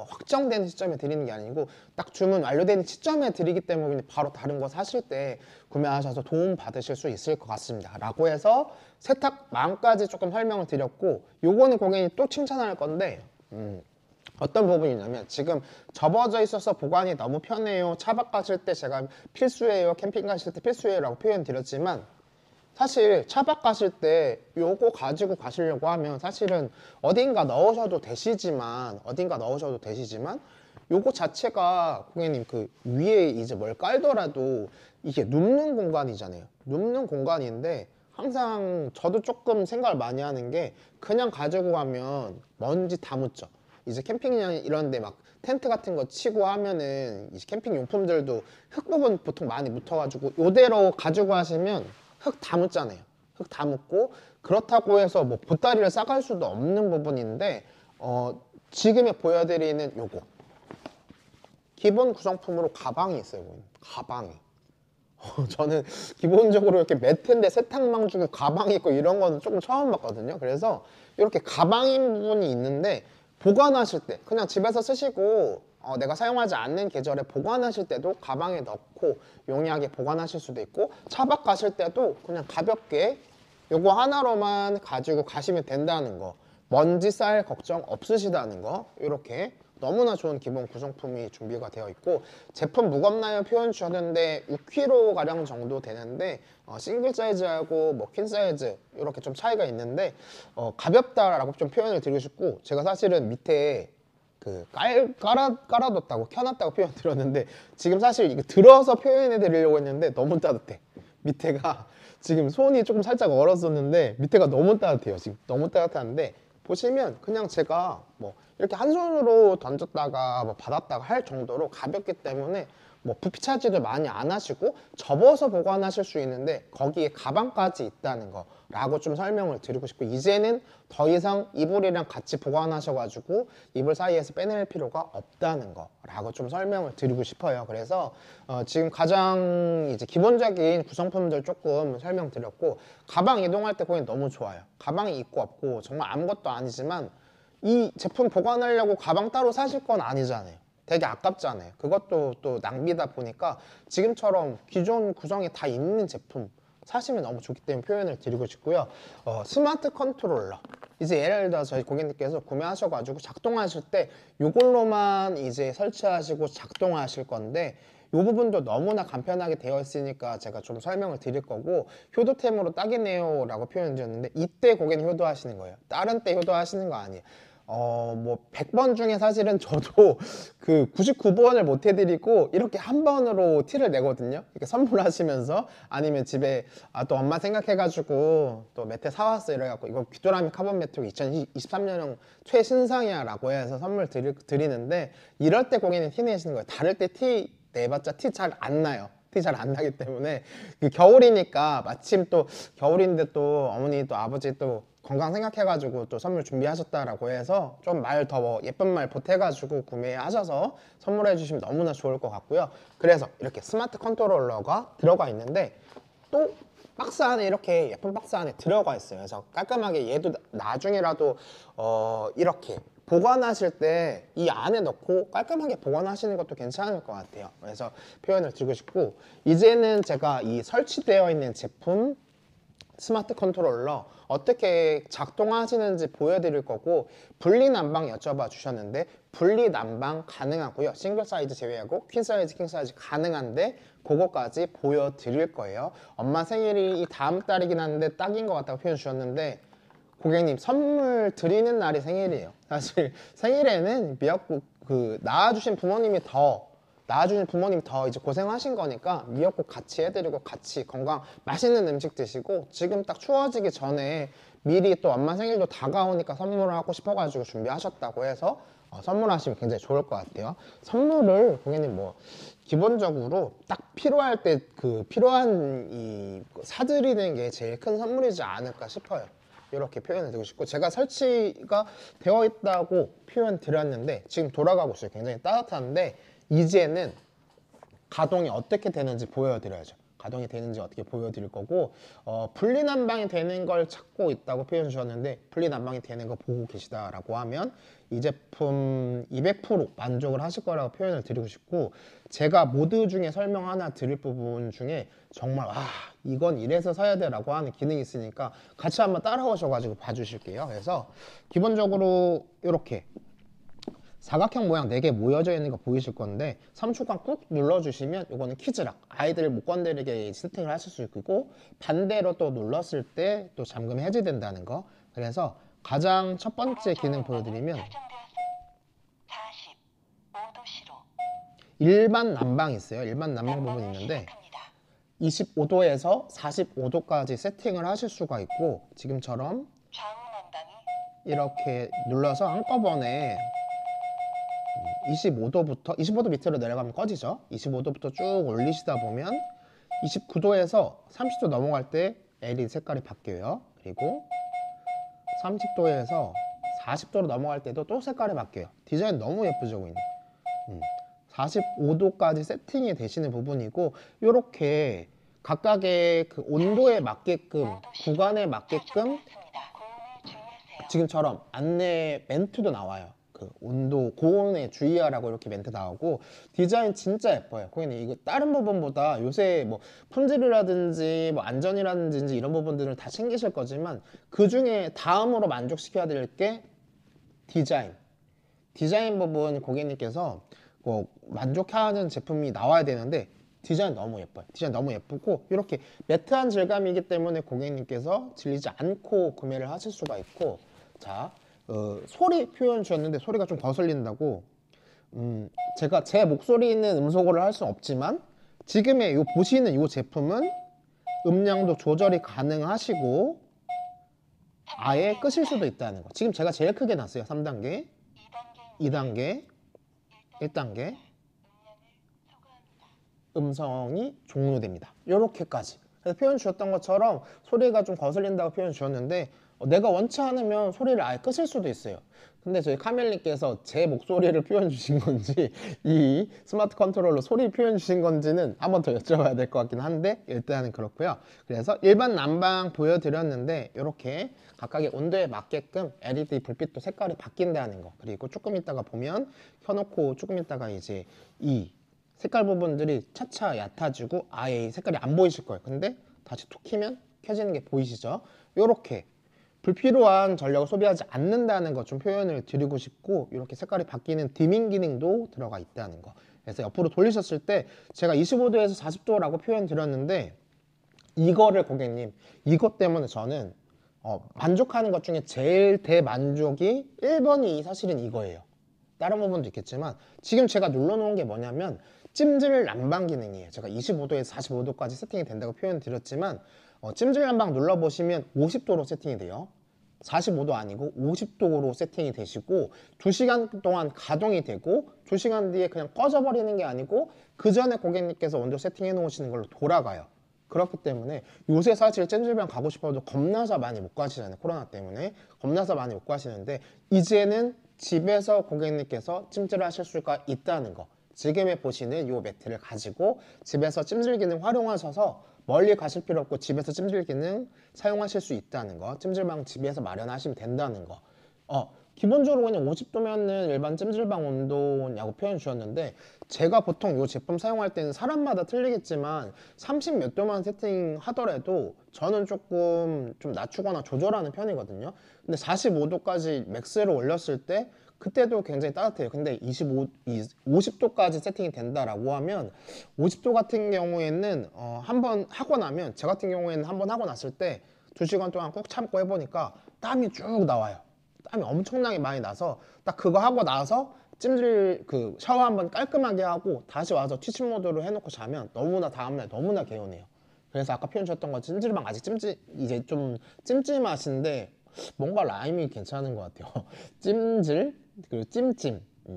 확정되는 시점에 드리는 게 아니고 딱 주문 완료되는 시점에 드리기 때문에 바로 다른 거 사실 때 구매하셔서 도움 받으실 수 있을 것 같습니다 라고 해서 세탁망까지 조금 설명을 드렸고, 요거는 고객님 또 칭찬할 건데 어떤 부분이냐면, 지금 접어져 있어서 보관이 너무 편해요, 차박 가실 때 제가 필수예요, 캠핑 가실 때 필수예요 라고 표현 드렸지만, 사실 차박 가실 때 요거 가지고 가시려고 하면 사실은 어딘가 넣으셔도 되시지만 요거 자체가 고객님 그 위에 이제 뭘 깔더라도 이게 눕는 공간이잖아요. 눕는 공간인데 항상 저도 조금 생각을 많이 하는 게, 그냥 가지고 가면 먼지 다 묻죠. 이제 캠핑장 이런 데 막 텐트 같은 거 치고 하면은 이제 캠핑 용품들도 흙 부분 보통 많이 묻어가지고 요대로 가지고 가시면 흙 다 묻잖아요. 흙 다 묻고, 그렇다고 해서 뭐 보따리를 싸갈 수도 없는 부분인데 지금 보여드리는 요거 기본 구성품으로 가방이 있어요. 가방이 저는 기본적으로 이렇게 매트인데 세탁망 주고 가방이 있고 이런 거는 조금 처음 봤거든요. 그래서 이렇게 가방인 부분이 있는데 보관하실 때 그냥 집에서 쓰시고 내가 사용하지 않는 계절에 보관하실 때도 가방에 넣고 용이하게 보관하실 수도 있고, 차박 가실 때도 그냥 가볍게 요거 하나로만 가지고 가시면 된다는 거, 먼지 쌓일 걱정 없으시다는 거, 이렇게 너무나 좋은 기본 구성품이 준비가 되어 있고, 제품 무겁나요 표현 주셨는데 6kg 가량 정도 되는데 싱글 사이즈하고 뭐 퀸 사이즈 이렇게 좀 차이가 있는데 가볍다라고 좀 표현을 드리고 싶고, 제가 사실은 밑에 그 깔아뒀다고 켜놨다고 표현 드렸는데 지금 사실 이거 들어서 표현해 드리려고 했는데 너무 따뜻해. 밑에가 지금 손이 조금 살짝 얼었었는데 밑에가 너무 따뜻해요. 지금 너무 따뜻한데 보시면 그냥 제가 뭐 이렇게 한 손으로 던졌다가 뭐 받았다가 할 정도로 가볍기 때문에 뭐 부피 차지도 많이 안 하시고 접어서 보관하실 수 있는데 거기에 가방까지 있다는 거 라고 좀 설명을 드리고 싶고, 이제는 더 이상 이불이랑 같이 보관하셔가지고 이불 사이에서 빼낼 필요가 없다는 거 라고 좀 설명을 드리고 싶어요. 그래서 지금 가장 이제 기본적인 구성품들 조금 설명드렸고, 가방 이동할 때 거기 너무 좋아요. 가방이 있고 없고 정말 아무것도 아니지만 이 제품 보관하려고 가방 따로 사실 건 아니잖아요. 되게 아깝잖아요. 그것도 또 낭비다 보니까 지금처럼 기존 구성이 다 있는 제품 사시면 너무 좋기 때문에 표현을 드리고 싶고요. 스마트 컨트롤러, 이제 예를 들어 저희 고객님께서 구매하셔가지고 작동하실 때 이걸로만 이제 설치하시고 작동하실 건데 이 부분도 너무나 간편하게 되어 있으니까 제가 좀 설명을 드릴 거고, 효도템으로 딱이네요 라고 표현 드렸는데 이때 고객님 효도하시는 거예요. 다른 때 효도하시는 거 아니에요. 뭐 100번 중에 사실은 저도 그 99번을 못 해드리고 이렇게 한 번으로 티를 내거든요. 이렇게 선물하시면서 아니면 집에 또 엄마 생각해가지고 또 매트 사왔어 이래갖고 이거 귀뚜라미 카본 매트로 2023년형 최신상이야 라고 해서 선물 드리는데, 이럴 때 고객님 티 내시는 거예요. 다를 때 티 내봤자 티 잘 안 나요. 티 잘 안 나기 때문에 그 겨울이니까 마침 또 겨울인데 또 어머니 또 아버지 또 건강 생각해가지고 또 선물 준비하셨다라고 해서 좀 말 더 예쁜 말 보태가지고 구매하셔서 선물해 주시면 너무나 좋을 것 같고요. 그래서 이렇게 스마트 컨트롤러가 들어가 있는데 또 박스 안에 이렇게 예쁜 박스 안에 들어가 있어요. 그래서 깔끔하게 얘도 나중에라도 이렇게 보관하실 때 이 안에 넣고 깔끔하게 보관하시는 것도 괜찮을 것 같아요. 그래서 표현을 드리고 싶고, 이제는 제가 이 설치되어 있는 제품 스마트 컨트롤러 어떻게 작동하시는지 보여드릴 거고, 분리 난방 여쭤봐 주셨는데 분리 난방 가능하고요. 싱글 사이즈 제외하고 퀸 사이즈, 킹 사이즈 가능한데 그거까지 보여드릴 거예요. 엄마 생일이 이 다음 달이긴 한데 딱인 것 같다고 표현 주셨는데, 고객님 선물 드리는 날이 생일이에요. 사실 생일에는 미역국 낳아주신 부모님이 더 이제 고생하신 거니까 미역국 같이 해드리고 같이 건강 맛있는 음식 드시고, 지금 딱 추워지기 전에 미리 또 엄마 생일도 다가오니까 선물을 하고 싶어가지고 준비하셨다고 해서 선물하시면 굉장히 좋을 것 같아요. 선물을 고객님 뭐 기본적으로 딱 필요할 때 필요한 사드리는 게 제일 큰 선물이지 않을까 싶어요. 이렇게 표현을 드리고 싶고, 제가 설치가 되어 있다고 표현 드렸는데 지금 돌아가고 있어요. 굉장히 따뜻한데 이제는 가동이 어떻게 되는지 보여드려야죠. 가동이 되는지 어떻게 보여드릴 거고, 분리난방이 되는 걸 찾고 있다고 표현 주셨는데 분리난방이 되는 거 보고 계시다라고 하면 이 제품 200% 만족을 하실 거라고 표현을 드리고 싶고, 제가 모드 중에 설명 하나 드릴 부분 중에 정말 이건 이래서 사야 돼 라고 하는 기능이 있으니까 같이 한번 따라오셔가지고 봐주실게요. 그래서 기본적으로 이렇게 사각형 모양 4개 모여져 있는 거 보이실 건데 3초간 꾹 눌러주시면 이거는 키즈락, 아이들 못 건드리게 세팅을 하실 수 있고, 반대로 또 눌렀을 때 또 잠금이 해제된다는 거. 그래서 가장 첫 번째 기능 보여드리면 일반 난방이 있어요. 일반 난방 부분이 있는데 25도에서 45도까지 세팅을 하실 수가 있고, 지금처럼 이렇게 눌러서 한꺼번에 25도 밑으로 내려가면 꺼지죠. 25도부터 쭉 올리시다 보면 29도에서 30도 넘어갈 때 LED 색깔이 바뀌어요. 그리고 30도에서 40도로 넘어갈 때도 또 색깔이 바뀌어요. 디자인 너무 예쁘죠, 고객님? 45도까지 세팅이 되시는 부분이고, 이렇게 각각의 그 온도에 맞게끔, 구간에 맞게끔 지금처럼 안내 멘트도 나와요. 온도, 고온에 주의하라고 이렇게 멘트 나오고, 디자인 진짜 예뻐요. 고객님 이거 다른 부분보다 요새 뭐 품질이라든지 뭐 안전이라든지 이런 부분들을 다 챙기실 거지만 그 중에 다음으로 만족시켜야 될 게 디자인 부분. 고객님께서 뭐 만족하는 제품이 나와야 되는데 디자인 너무 예뻐요. 디자인 너무 예쁘고 이렇게 매트한 질감이기 때문에 고객님께서 질리지 않고 구매를 하실 수가 있고, 자 소리 표현 주셨는데 소리가 좀 거슬린다고. 제가 제 목소리 있는 음소거를 할 수는 없지만 지금의 보시는 이 제품은 음량도 조절이 가능하시고 아예 끄실 수도 있다는 거. 지금 제가 제일 크게 놨어요. 3단계, 2단계, 1단계. 음성이 종료됩니다. 이렇게까지. 그래서 표현 주셨던 것처럼 소리가 좀 거슬린다고 표현 주셨는데 내가 원치 않으면 소리를 아예 끄실 수도 있어요. 근데 저희 카멜님께서 제 목소리를 표현 주신 건지 이 스마트 컨트롤러 소리 표현 주신 건지는 한번 더 여쭤봐야 될 것 같긴 한데 일단은 그렇고요. 그래서 일반 난방 보여드렸는데 이렇게 각각의 온도에 맞게끔 LED 불빛도 색깔이 바뀐다는 거, 그리고 조금 있다가 보면 켜놓고 조금 있다가 이제 이 색깔 부분들이 차차 얕아지고 아예 색깔이 안 보이실 거예요. 근데 다시 툭 키면 켜지는 게 보이시죠? 이렇게 불필요한 전력을 소비하지 않는다는 것 좀 표현을 드리고 싶고, 이렇게 색깔이 바뀌는 디밍 기능도 들어가 있다는 거. 그래서 옆으로 돌리셨을 때 제가 25도에서 40도라고 표현 드렸는데 이거를 고객님, 이것 때문에 저는 만족하는 것 중에 제일 대만족이 1번이 사실은 이거예요. 다른 부분도 있겠지만 지금 제가 눌러놓은 게 뭐냐면 찜질 난방 기능이에요. 제가 25도에서 45도까지 세팅이 된다고 표현 드렸지만 찜질 난방 눌러보시면 50도로 세팅이 돼요. 45도 아니고 50도로 세팅이 되시고 2시간 동안 가동이 되고 2시간 뒤에 그냥 꺼져버리는 게 아니고 그 전에 고객님께서 온도 세팅해 놓으시는 걸로 돌아가요. 그렇기 때문에 요새 사실 찜질방 가고 싶어도 겁나서 많이 못 가시잖아요. 코로나 때문에 겁나서 많이 못 가시는데 이제는 집에서 고객님께서 찜질을 하실 수가 있다는 거, 지금에 보시는 이 매트를 가지고 집에서 찜질 기능 활용하셔서 멀리 가실 필요 없고 집에서 찜질 기능 사용하실 수 있다는 거, 찜질방 집에서 마련하시면 된다는 거. 기본적으로 그냥 50도면은 일반 찜질방 온도냐고 표현 주셨는데 제가 보통 이 제품 사용할 때는 사람마다 틀리겠지만 30 몇 도만 세팅하더라도 저는 조금 좀 낮추거나 조절하는 편이거든요. 근데 45도까지 맥스를 올렸을 때 그때도 굉장히 따뜻해요. 근데 50도까지 세팅이 된다라고 하면 50도 같은 경우에는 한번 하고 나면 저 같은 경우에는 한번 하고 났을 때 2시간 동안 꾹 참고 해보니까 땀이 쭉 나와요. 땀이 엄청나게 많이 나서 딱 그거 하고 나서 찜질 그 샤워 한번 깔끔하게 하고 다시 와서 취침 모드로 해놓고 자면 너무나 다음날 너무나 개운해요. 그래서 아까 표현 주셨던 거 찜질방 아직 이제 좀 찜찜하신데 뭔가 라임이 괜찮은 것 같아요. 찜질 그리고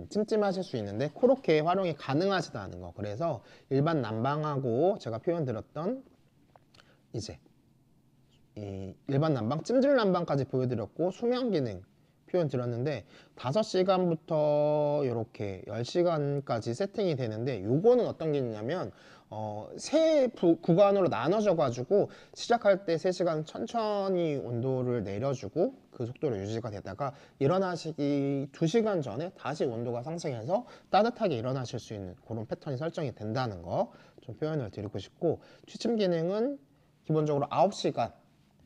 찜찜하실 수 있는데 그렇게 활용이 가능하시다는 거. 그래서 일반 난방하고 제가 표현 드렸던 이제 이 일반 난방, 찜질 난방까지 보여드렸고 수면 기능 표현 드렸는데 5시간부터 이렇게 10시간까지 세팅이 되는데 요거는 어떤 게 있냐면 세 구간으로 나눠져 가지고 시작할 때 3시간 천천히 온도를 내려주고 그 속도로 유지가 되다가 일어나시기 2시간 전에 다시 온도가 상승해서 따뜻하게 일어나실 수 있는 그런 패턴이 설정이 된다는 거 좀 표현을 드리고 싶고, 취침 기능은 기본적으로 9시간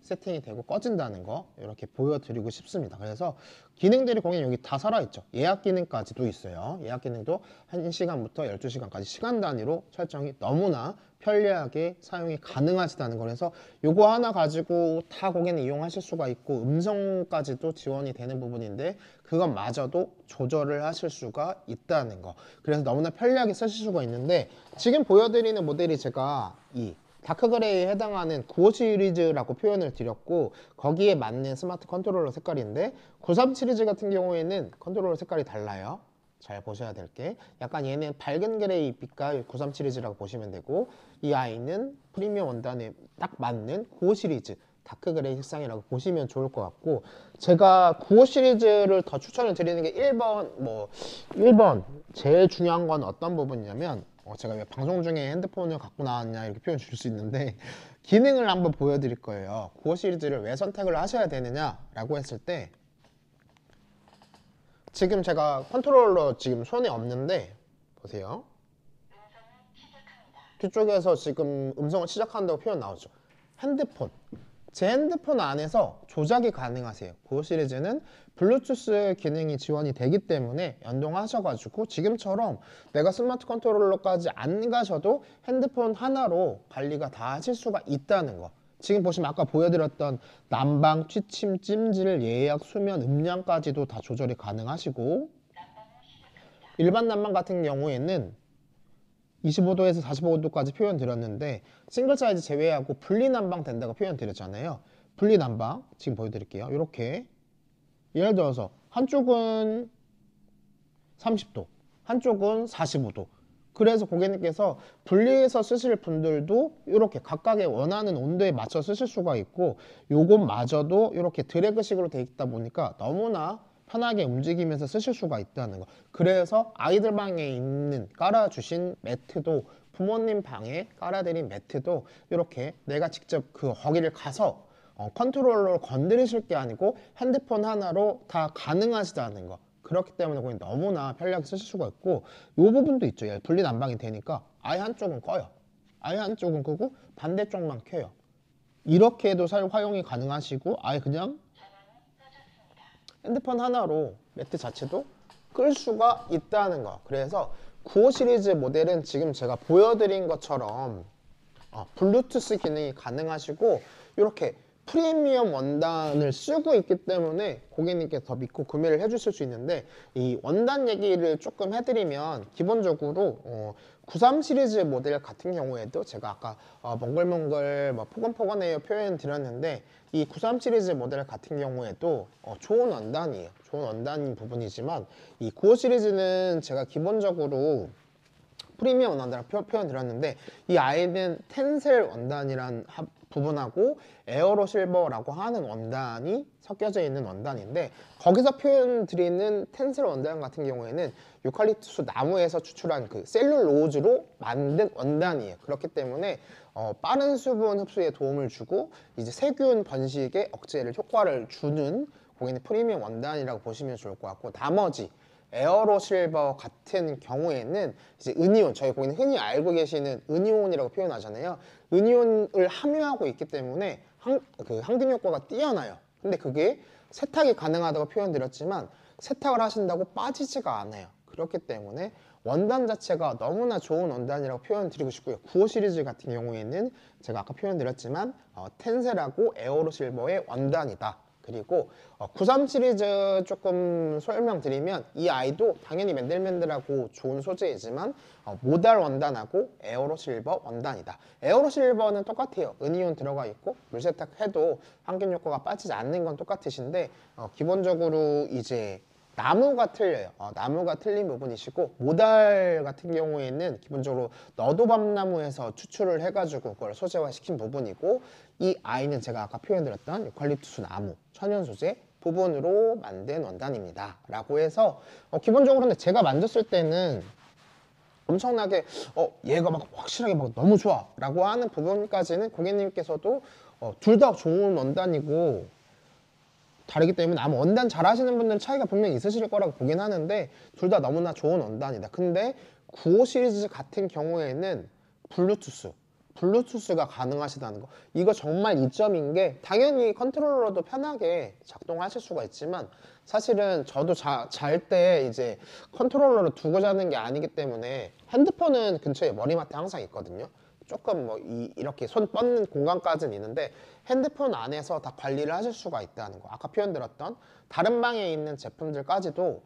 세팅이 되고 꺼진다는 거 이렇게 보여드리고 싶습니다. 그래서 기능들이 거기 여기 다 살아있죠. 예약 기능까지도 있어요. 예약 기능도 1시간부터 12시간까지 시간 단위로 설정이 너무나 편리하게 사용이 가능하시다는 거라서 요거 하나 가지고 다 고객님 이용하실 수가 있고 음성까지도 지원이 되는 부분인데 그것마저도 조절을 하실 수가 있다는 거. 그래서 너무나 편리하게 쓰실 수가 있는데 지금 보여드리는 모델이 제가 이 다크그레이에 해당하는 95 시리즈라고 표현을 드렸고 거기에 맞는 스마트 컨트롤러 색깔인데 93 시리즈 같은 경우에는 컨트롤러 색깔이 달라요. 잘 보셔야 될 게 약간 얘는 밝은 그레이 빛깔 93 시리즈라고 보시면 되고 이 아이는 프리미엄 원단에 딱 맞는 95 시리즈 다크그레이 색상이라고 보시면 좋을 것 같고, 제가 95 시리즈를 더 추천을 드리는 게 1번 제일 중요한 건 어떤 부분이냐면 제가 왜 방송 중에 핸드폰을 갖고 나왔냐 이렇게 표현 줄 수 있는데 기능을 한번 보여드릴 거예요. 95 시리즈를 왜 선택을 하셔야 되느냐 라고 했을 때 지금 제가 컨트롤러 지금 손에 없는데 보세요. 뒤쪽에서 지금 음성을 시작한다고 표현 나오죠. 핸드폰, 제 핸드폰 안에서 조작이 가능하세요. 95 시리즈는 블루투스 기능이 지원이 되기 때문에 연동하셔가지고 지금처럼 내가 스마트 컨트롤러까지 안 가셔도 핸드폰 하나로 관리가 다 하실 수가 있다는 거. 지금 보시면 아까 보여드렸던 난방, 취침, 찜질, 예약, 수면, 음량까지도 다 조절이 가능하시고 일반 난방 같은 경우에는 25도에서 45도까지 표현 드렸는데 싱글 사이즈 제외하고 분리 난방 된다고 표현 드렸잖아요. 분리 난방 지금 보여드릴게요. 이렇게 예를 들어서 한쪽은 30도, 한쪽은 45도. 그래서 고객님께서 분리해서 쓰실 분들도 이렇게 각각의 원하는 온도에 맞춰 쓰실 수가 있고 요것마저도 이렇게 드래그식으로 되어 있다 보니까 너무나 편하게 움직이면서 쓰실 수가 있다는 거. 그래서 아이들 방에 있는 깔아주신 매트도 부모님 방에 깔아드린 매트도 이렇게 내가 직접 거기를 가서 컨트롤러로 건드리실 게 아니고 핸드폰 하나로 다 가능하시다는 거. 그렇기 때문에 거기 너무나 편리하게 쓰실 수가 있고 이 부분도 있죠. 분리 난방이 되니까 아예 한쪽은 꺼요. 아예 한쪽은 끄고 반대쪽만 켜요. 이렇게 해도 활용이 가능하시고 아예 그냥 핸드폰 하나로 매트 자체도 끌 수가 있다는 거. 그래서 95 시리즈 모델은 지금 제가 보여드린 것처럼 블루투스 기능이 가능하시고 이렇게 프리미엄 원단을 쓰고 있기 때문에 고객님께 더 믿고 구매를 해주실 수 있는데 이 원단 얘기를 조금 해드리면 기본적으로 93 시리즈 모델 같은 경우에도 제가 아까 몽글몽글 뭐 포근포근해요 표현 드렸는데 이 93 시리즈 모델 같은 경우에도 좋은 원단이에요. 좋은 원단인 부분이지만 이 95 시리즈는 제가 기본적으로 프리미엄 원단이라고 표현 드렸는데 이 아이는 텐셀 원단이란 부분하고 에어로 실버라고 하는 원단이 섞여져 있는 원단인데 거기서 표현 드리는 텐셀 원단 같은 경우에는 유칼립투스 나무에서 추출한 그 셀룰로즈로 만든 원단이에요. 그렇기 때문에 빠른 수분 흡수에 도움을 주고 이제 세균 번식에 억제를 효과를 주는 고객님 프리미엄 원단이라고 보시면 좋을 것 같고 나머지 에어로 실버 같은 경우에는 이제 은이온, 저희 고객님 흔히 알고 계시는 은이온이라고 표현하잖아요. 은이온을 함유하고 있기 때문에 항균 효과가 뛰어나요. 근데 그게 세탁이 가능하다고 표현드렸지만 세탁을 하신다고 빠지지가 않아요. 그렇기 때문에 원단 자체가 너무나 좋은 원단이라고 표현드리고 싶고요. 95 시리즈 같은 경우에는 제가 아까 표현드렸지만 텐셀하고 에어로 실버의 원단이다. 그리고 93 시리즈 조금 설명드리면 이 아이도 당연히 맨들맨들하고 좋은 소재이지만 모달 원단하고 에어로 실버 원단이다. 에어로 실버는 똑같아요. 은이온 들어가 있고 물세탁해도 항균 효과가 빠지지 않는 건 똑같으신데 기본적으로 이제 나무가 틀려요. 나무가 틀린 부분이시고 모달 같은 경우에는 기본적으로 너도밤나무에서 추출을 해가지고 그걸 소재화시킨 부분이고 이 아이는 제가 아까 표현드렸던 유칼립투스 나무 천연 소재 부분으로 만든 원단입니다 라고 해서 기본적으로 제가 만졌을 때는 엄청나게 얘가 막 확실하게 막 너무 좋아 라고 하는 부분까지는 고객님께서도 둘 다 좋은 원단이고 다르기 때문에 아마 원단 잘 하시는 분들은 차이가 분명히 있으실 거라고 보긴 하는데 둘 다 너무나 좋은 원단이다. 근데 95 시리즈 같은 경우에는 블루투스가 가능하시다는 거, 이거 정말 이점인 게 당연히 컨트롤러도 편하게 작동하실 수가 있지만 사실은 저도 잘 때 이제 컨트롤러를 두고 자는 게 아니기 때문에 핸드폰은 근처에 머리맡에 항상 있거든요. 조금 뭐 이렇게 손 뻗는 공간까지는 있는데 핸드폰 안에서 다 관리를 하실 수가 있다는 거, 아까 표현드렸던 다른 방에 있는 제품들까지도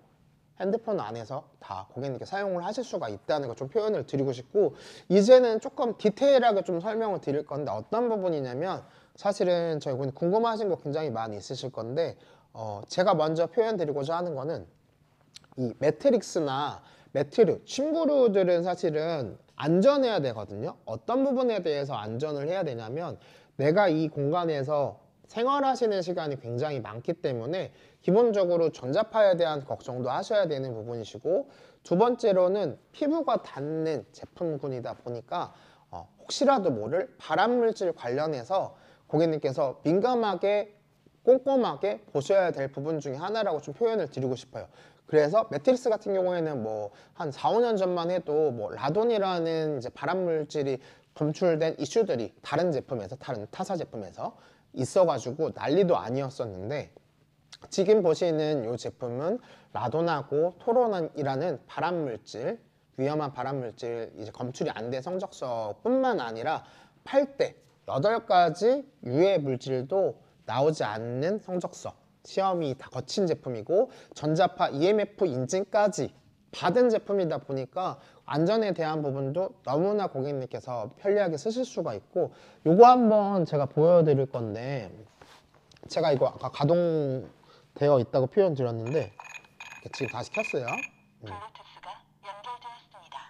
핸드폰 안에서 다 고객님께 사용을 하실 수가 있다는 거 좀 표현을 드리고 싶고, 이제는 조금 디테일하게 좀 설명을 드릴 건데 어떤 부분이냐면 사실은 저희 고객님 궁금하신 거 굉장히 많이 있으실 건데 제가 먼저 표현 드리고자 하는 거는 이 매트릭스나 매트류, 침구류들은 사실은 안전해야 되거든요. 어떤 부분에 대해서 안전을 해야 되냐면 내가 이 공간에서 생활하시는 시간이 굉장히 많기 때문에 기본적으로 전자파에 대한 걱정도 하셔야 되는 부분이시고, 두 번째로는 피부가 닿는 제품군이다 보니까 혹시라도 모를 발암물질 관련해서 고객님께서 민감하게 꼼꼼하게 보셔야 될 부분 중에 하나라고 좀 표현을 드리고 싶어요. 그래서 매트리스 같은 경우에는 뭐 한 4, 5년 전만 해도 뭐 라돈이라는 이제 발암물질이 검출된 이슈들이 다른 제품에서, 다른 타사 제품에서 있어가지고 난리도 아니었었는데, 지금 보시는 이 제품은 라돈하고 토론이라는 발암물질, 위험한 발암물질 이제 검출이 안 된 성적서뿐만 아니라 8대 8가지 유해 물질도 나오지 않는 성적서 시험이 다 거친 제품이고 전자파 EMF 인증까지 받은 제품이다 보니까 안전에 대한 부분도 너무나 고객님께서 편리하게 쓰실 수가 있고, 요거 한번 제가 보여드릴 건데, 제가 이거 아까 가동되어 있다고 표현 드렸는데 지금 다시 켰어요.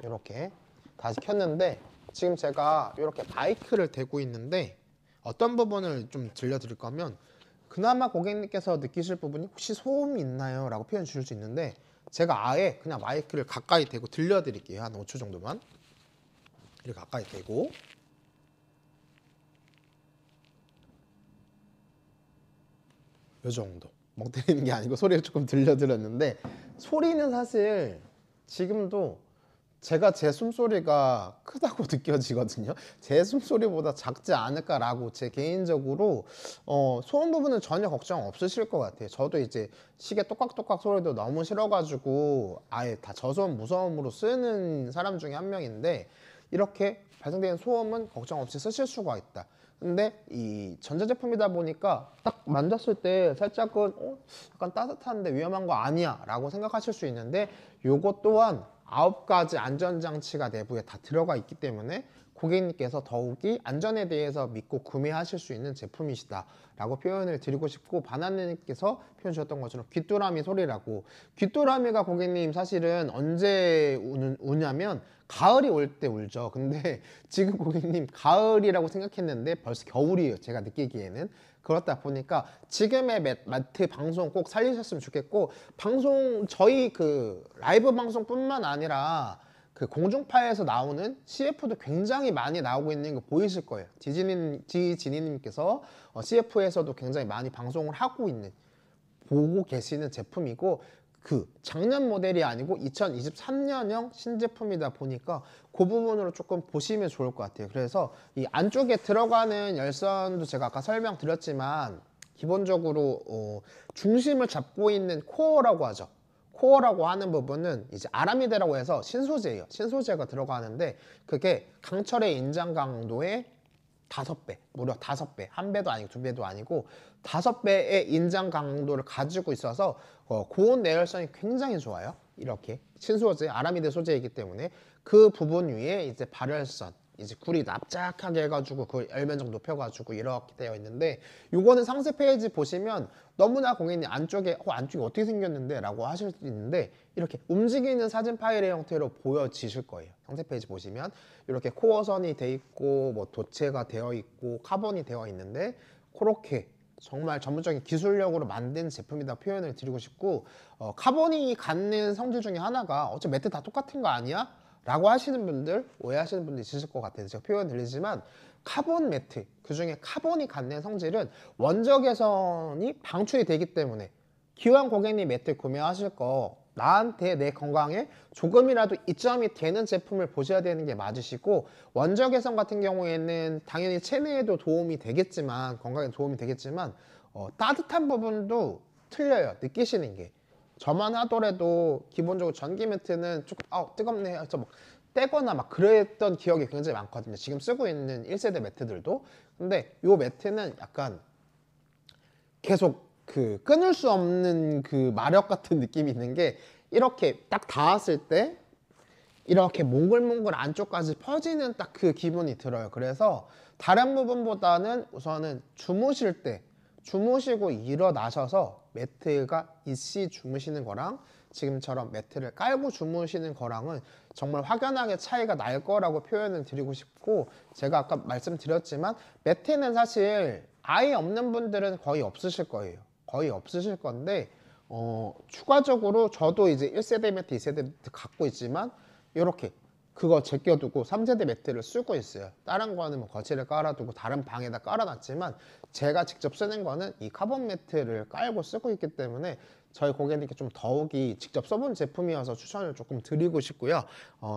이렇게 다시 켰는데 지금 제가 이렇게 마이크를 대고 있는데 어떤 부분을 좀 들려드릴 거면 그나마 고객님께서 느끼실 부분이 혹시 소음이 있나요? 라고 표현 주실 수 있는데 제가 아예 그냥 마이크를 가까이 대고 들려드릴게요. 한 5초 정도만 이렇게 가까이 대고, 요 정도 멍 때리는 게 아니고 소리를 조금 들려드렸는데, 소리는 사실 지금도 제가 제 숨소리가 크다고 느껴지거든요. 제 숨소리보다 작지 않을까라고 제 개인적으로 소음 부분은 전혀 걱정 없으실 것 같아요. 저도 이제 시계 똑깍똑깍 소리도 너무 싫어가지고 아예 다 저소음 무소음으로 쓰는 사람 중에 한 명인데 이렇게 발생되는 소음은 걱정 없이 쓰실 수가 있다. 근데 이 전자제품이다 보니까 딱 만졌을 때 살짝은 약간 따뜻한데 위험한 거 아니야 라고 생각하실 수 있는데, 요것 또한 9가지 안전장치가 내부에 다 들어가 있기 때문에 고객님께서 더욱이 안전에 대해서 믿고 구매하실 수 있는 제품이시다 라고 표현을 드리고 싶고, 바나나님께서 표현 주셨던 것처럼 귀뚜라미 소리라고, 귀뚜라미가 고객님 사실은 언제 우냐면 가을이 올 때 울죠. 근데 지금 고객님 가을이라고 생각했는데 벌써 겨울이에요, 제가 느끼기에는. 그렇다 보니까 지금의 매트 방송 꼭 살리셨으면 좋겠고, 방송 저희 그 라이브 방송뿐만 아니라 그 공중파에서 나오는 CF도 굉장히 많이 나오고 있는 거 보이실 거예요. 지진이님께서 CF에서도 굉장히 많이 방송을 하고 있는, 보고 계시는 제품이고, 그 작년 모델이 아니고 2023년형 신제품이다 보니까 그 부분으로 조금 보시면 좋을 것 같아요. 그래서 이 안쪽에 들어가는 열선도 제가 아까 설명드렸지만 기본적으로 중심을 잡고 있는 코어라고 하죠. 코어라고 하는 부분은 이제 아라미데라고 해서 신소재예요. 신소재가 들어가는데 그게 강철의 인장 강도의 5배, 무려 5배, 1배도 아니고 2배도 아니고 5배의 인장 강도를 가지고 있어서 고온 내열성이 굉장히 좋아요. 이렇게 신소재, 아라미데 소재이기 때문에 그 부분 위에 이제 발열선, 이제 굴이 납작하게 해가지고 그걸 열면적 높여가지고 이렇게 되어 있는데, 요거는 상세 페이지 보시면 너무나 고객님 안쪽에 안쪽이 어떻게 생겼는데 라고 하실 수 있는데, 이렇게 움직이는 사진 파일의 형태로 보여지실 거예요. 상세 페이지 보시면 이렇게 코어선이 돼 있고 뭐 도체가 되어 있고 카본이 되어 있는데, 그렇게 정말 전문적인 기술력으로 만든 제품이다 표현을 드리고 싶고, 카본이 갖는 성질 중에 하나가 어차피 매트 다 똑같은 거 아니야? 라고 하시는 분들, 오해하시는 분들 있으실 것 같아서 제가 표현 드리지만, 카본 매트, 그 중에 카본이 갖는 성질은 원적 개선이 방출이 되기 때문에 기왕 고객님 매트 구매하실 거 나한테 내 건강에 조금이라도 이점이 되는 제품을 보셔야 되는 게 맞으시고, 원적 개선 같은 경우에는 당연히 체내에도 도움이 되겠지만, 건강에 도움이 되겠지만 따뜻한 부분도 틀려요, 느끼시는 게. 저만 하더라도 기본적으로 전기 매트는 조금 뜨겁네 해서 막 떼거나 막 그랬던 기억이 굉장히 많거든요, 지금 쓰고 있는 1세대 매트들도. 근데 이 매트는 약간 계속 그 끊을 수 없는 그 마력 같은 느낌이 있는 게, 이렇게 딱 닿았을 때 이렇게 몽글몽글 안쪽까지 퍼지는 딱 그 기분이 들어요. 그래서 다른 부분보다는 우선은 주무실 때, 주무시고 일어나셔서 매트가 있이 주무시는 거랑 지금처럼 매트를 깔고 주무시는 거랑은 정말 확연하게 차이가 날 거라고 표현을 드리고 싶고, 제가 아까 말씀드렸지만 매트는 사실 아예 없는 분들은 거의 없으실 거예요. 거의 없으실 건데, 추가적으로 저도 이제 1세대 매트, 2세대 매트 갖고 있지만 이렇게 그거 제껴두고 3세대 매트를 쓰고 있어요. 다른 거는 뭐 거실에 깔아두고 다른 방에다 깔아놨지만, 제가 직접 쓰는 거는 이 카본 매트를 깔고 쓰고 있기 때문에 저희 고객님께 좀 더욱이 직접 써본 제품이어서 추천을 조금 드리고 싶고요.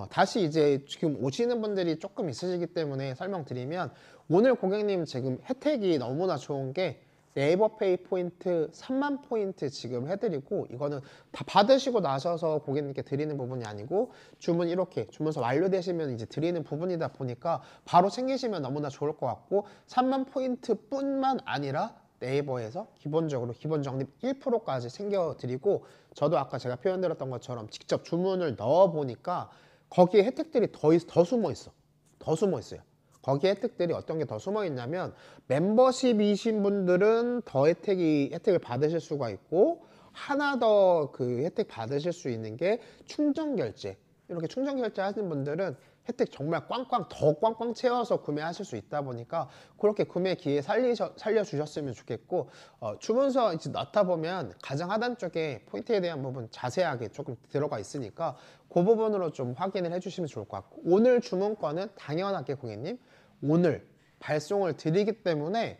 다시 이제 지금 오시는 분들이 조금 있으시기 때문에 설명드리면, 오늘 고객님 지금 혜택이 너무나 좋은 게 네이버페이 포인트 3만 포인트 지금 해드리고, 이거는 다 받으시고 나셔서 고객님께 드리는 부분이 아니고 주문 이렇게 주문서 완료되시면 이제 드리는 부분이다 보니까 바로 챙기시면 너무나 좋을 것 같고, 3만 포인트 뿐만 아니라 네이버에서 기본적으로 기본 적립 1%까지 챙겨드리고, 저도 아까 제가 표현드렸던 것처럼 직접 주문을 넣어 보니까 거기에 혜택들이 더 숨어 있어. 더 숨어 있어요. 거기에 혜택들이 어떤 게 더 숨어 있냐면, 멤버십이신 분들은 더 혜택을 받으실 수가 있고, 하나 더 그 혜택 받으실 수 있는 게 충전 결제. 이렇게 충전 결제 하시는 분들은 혜택 정말 더 꽝꽝 채워서 구매하실 수 있다 보니까 그렇게 구매 기회 살려주셨으면 좋겠고, 주문서 이제 넣다 보면 가장 하단 쪽에 포인트에 대한 부분 자세하게 조금 들어가 있으니까 그 부분으로 좀 확인을 해주시면 좋을 것 같고, 오늘 주문권은 당연하게 고객님 오늘 발송을 드리기 때문에,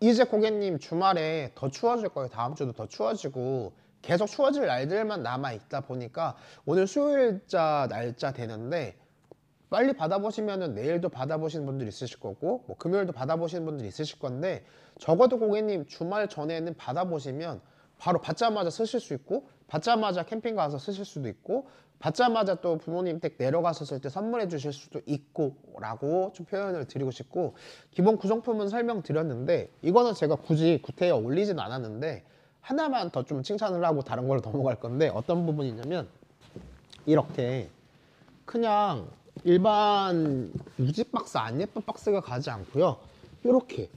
이제 고객님 주말에 더 추워질 거예요. 다음 주도 더 추워지고 계속 추워질 날들만 남아 있다 보니까 오늘 수요일자 날짜 되는데, 빨리 받아보시면은 내일도 받아보시는 분들이 있으실 거고, 뭐 금요일도 받아보시는 분들이 있으실 건데, 적어도 고객님 주말 전에는 받아보시면 바로 받자마자 쓰실 수 있고, 받자마자 캠핑 가서 쓰실 수도 있고, 받자마자 또 부모님 댁 내려가서 쓸 때 선물해 주실 수도 있고 라고 좀 표현을 드리고 싶고, 기본 구성품은 설명드렸는데 이거는 제가 굳이 구태여 올리진 않았는데 하나만 더 좀 칭찬을 하고 다른 걸로 넘어갈 건데, 어떤 부분이냐면 이렇게 그냥 일반 우지 박스 안 예쁜 박스가 가지 않고요. 이렇게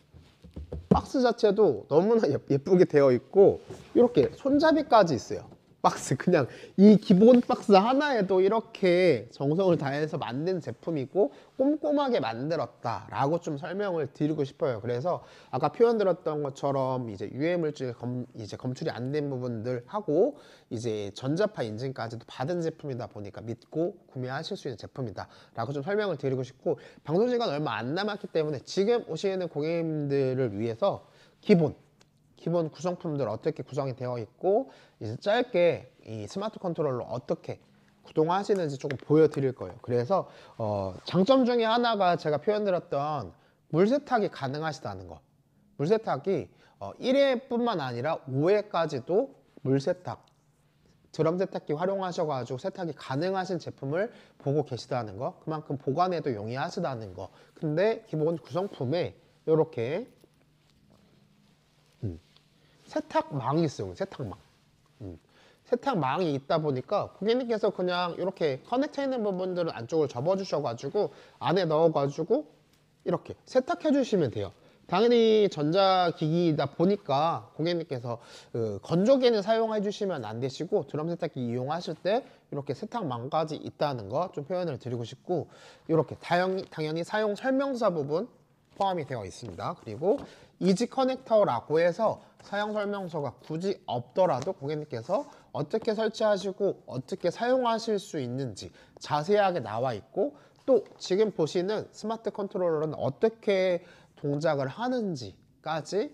박스 자체도 너무나 예쁘게 되어 있고 이렇게 손잡이까지 있어요. 박스 그냥 이 기본 박스 하나에도 이렇게 정성을 다해서 만든 제품이고 꼼꼼하게 만들었다 라고 좀 설명을 드리고 싶어요. 그래서 아까 표현 드렸던 것처럼 이제 유해물질 이제 검출이 안 된 부분들 하고 이제 전자파 인증까지도 받은 제품이다 보니까 믿고 구매하실 수 있는 제품이다 라고 좀 설명을 드리고 싶고, 방송 시간 얼마 안 남았기 때문에 지금 오시는 고객님들을 위해서 기본 구성품들 어떻게 구성이 되어 있고 이제 짧게 이 스마트 컨트롤러 어떻게 구동하시는지 조금 보여드릴 거예요. 그래서 장점 중에 하나가 제가 표현드렸던 물 세탁이 가능하시다는 거. 물 세탁이 1회뿐만 아니라 5회까지도 물 세탁, 드럼 세탁기 활용하셔가지고 세탁이 가능하신 제품을 보고 계시다는 거. 그만큼 보관에도 용이하시다는 거. 근데 기본 구성품에 이렇게 세탁망이 있어요. 세탁망. 세탁망이 있다 보니까 고객님께서 그냥 이렇게 커넥터 있는 부분들은 안쪽을 접어 주셔가지고 안에 넣어가지고 이렇게 세탁해 주시면 돼요. 당연히 전자기기이다 보니까 고객님께서 건조기는 사용해 주시면 안 되시고 드럼 세탁기 이용하실 때 이렇게 세탁망까지 있다는 거 좀 표현을 드리고 싶고, 이렇게 당연히 사용 설명서 부분 포함이 되어 있습니다. 그리고 이지 커넥터라고 해서 사용 설명서가 굳이 없더라도 고객님께서 어떻게 설치하시고 어떻게 사용하실 수 있는지 자세하게 나와 있고, 또 지금 보시는 스마트 컨트롤러는 어떻게 동작을 하는지까지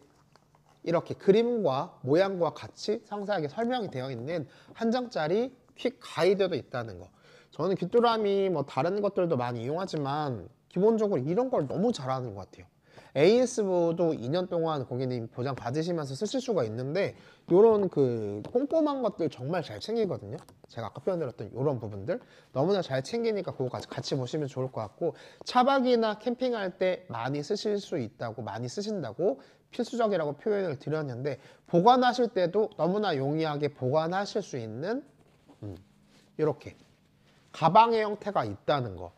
이렇게 그림과 모양과 같이 상세하게 설명이 되어 있는 한 장짜리 퀵 가이드도 있다는 거. 저는 귀뚜라미 뭐 다른 것들도 많이 이용하지만 기본적으로 이런 걸 너무 잘하는 것 같아요. AS도 2년 동안 고객님 보장 받으시면서 쓰실 수가 있는데 요런 그 꼼꼼한 것들 정말 잘 챙기거든요. 제가 아까 표현드렸던 요런 부분들 너무나 잘 챙기니까 그거 같이 보시면 좋을 것 같고, 차박이나 캠핑할 때 많이 쓰실 수 있다고, 많이 쓰신다고 필수적이라고 표현을 드렸는데 보관하실 때도 너무나 용이하게 보관하실 수 있는 이렇게 가방의 형태가 있다는 거.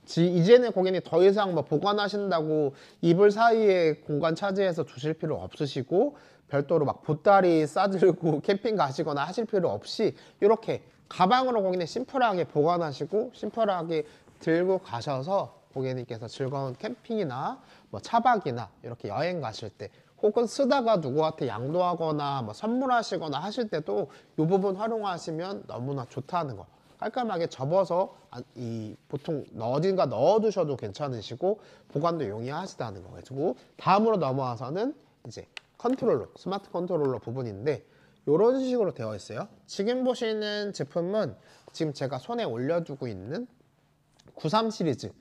이제는 고객님 더 이상 뭐 보관하신다고 이불 사이에 공간 차지해서 두실 필요 없으시고 별도로 막 보따리 싸들고 캠핑 가시거나 하실 필요 없이 이렇게 가방으로 고객님 심플하게 보관하시고 심플하게 들고 가셔서 고객님께서 즐거운 캠핑이나 뭐 차박이나 이렇게 여행 가실 때 혹은 쓰다가 누구한테 양도하거나 뭐 선물하시거나 하실 때도 이 부분 활용하시면 너무나 좋다는 거. 깔끔하게 접어서 보통 어딘가 넣어두셔도 괜찮으시고 보관도 용이하시다는 거. 그리고 다음으로 넘어와서는 이제 컨트롤러, 스마트 컨트롤러 부분인데 이런 식으로 되어 있어요. 지금 보시는 제품은 지금 제가 손에 올려두고 있는 93 시리즈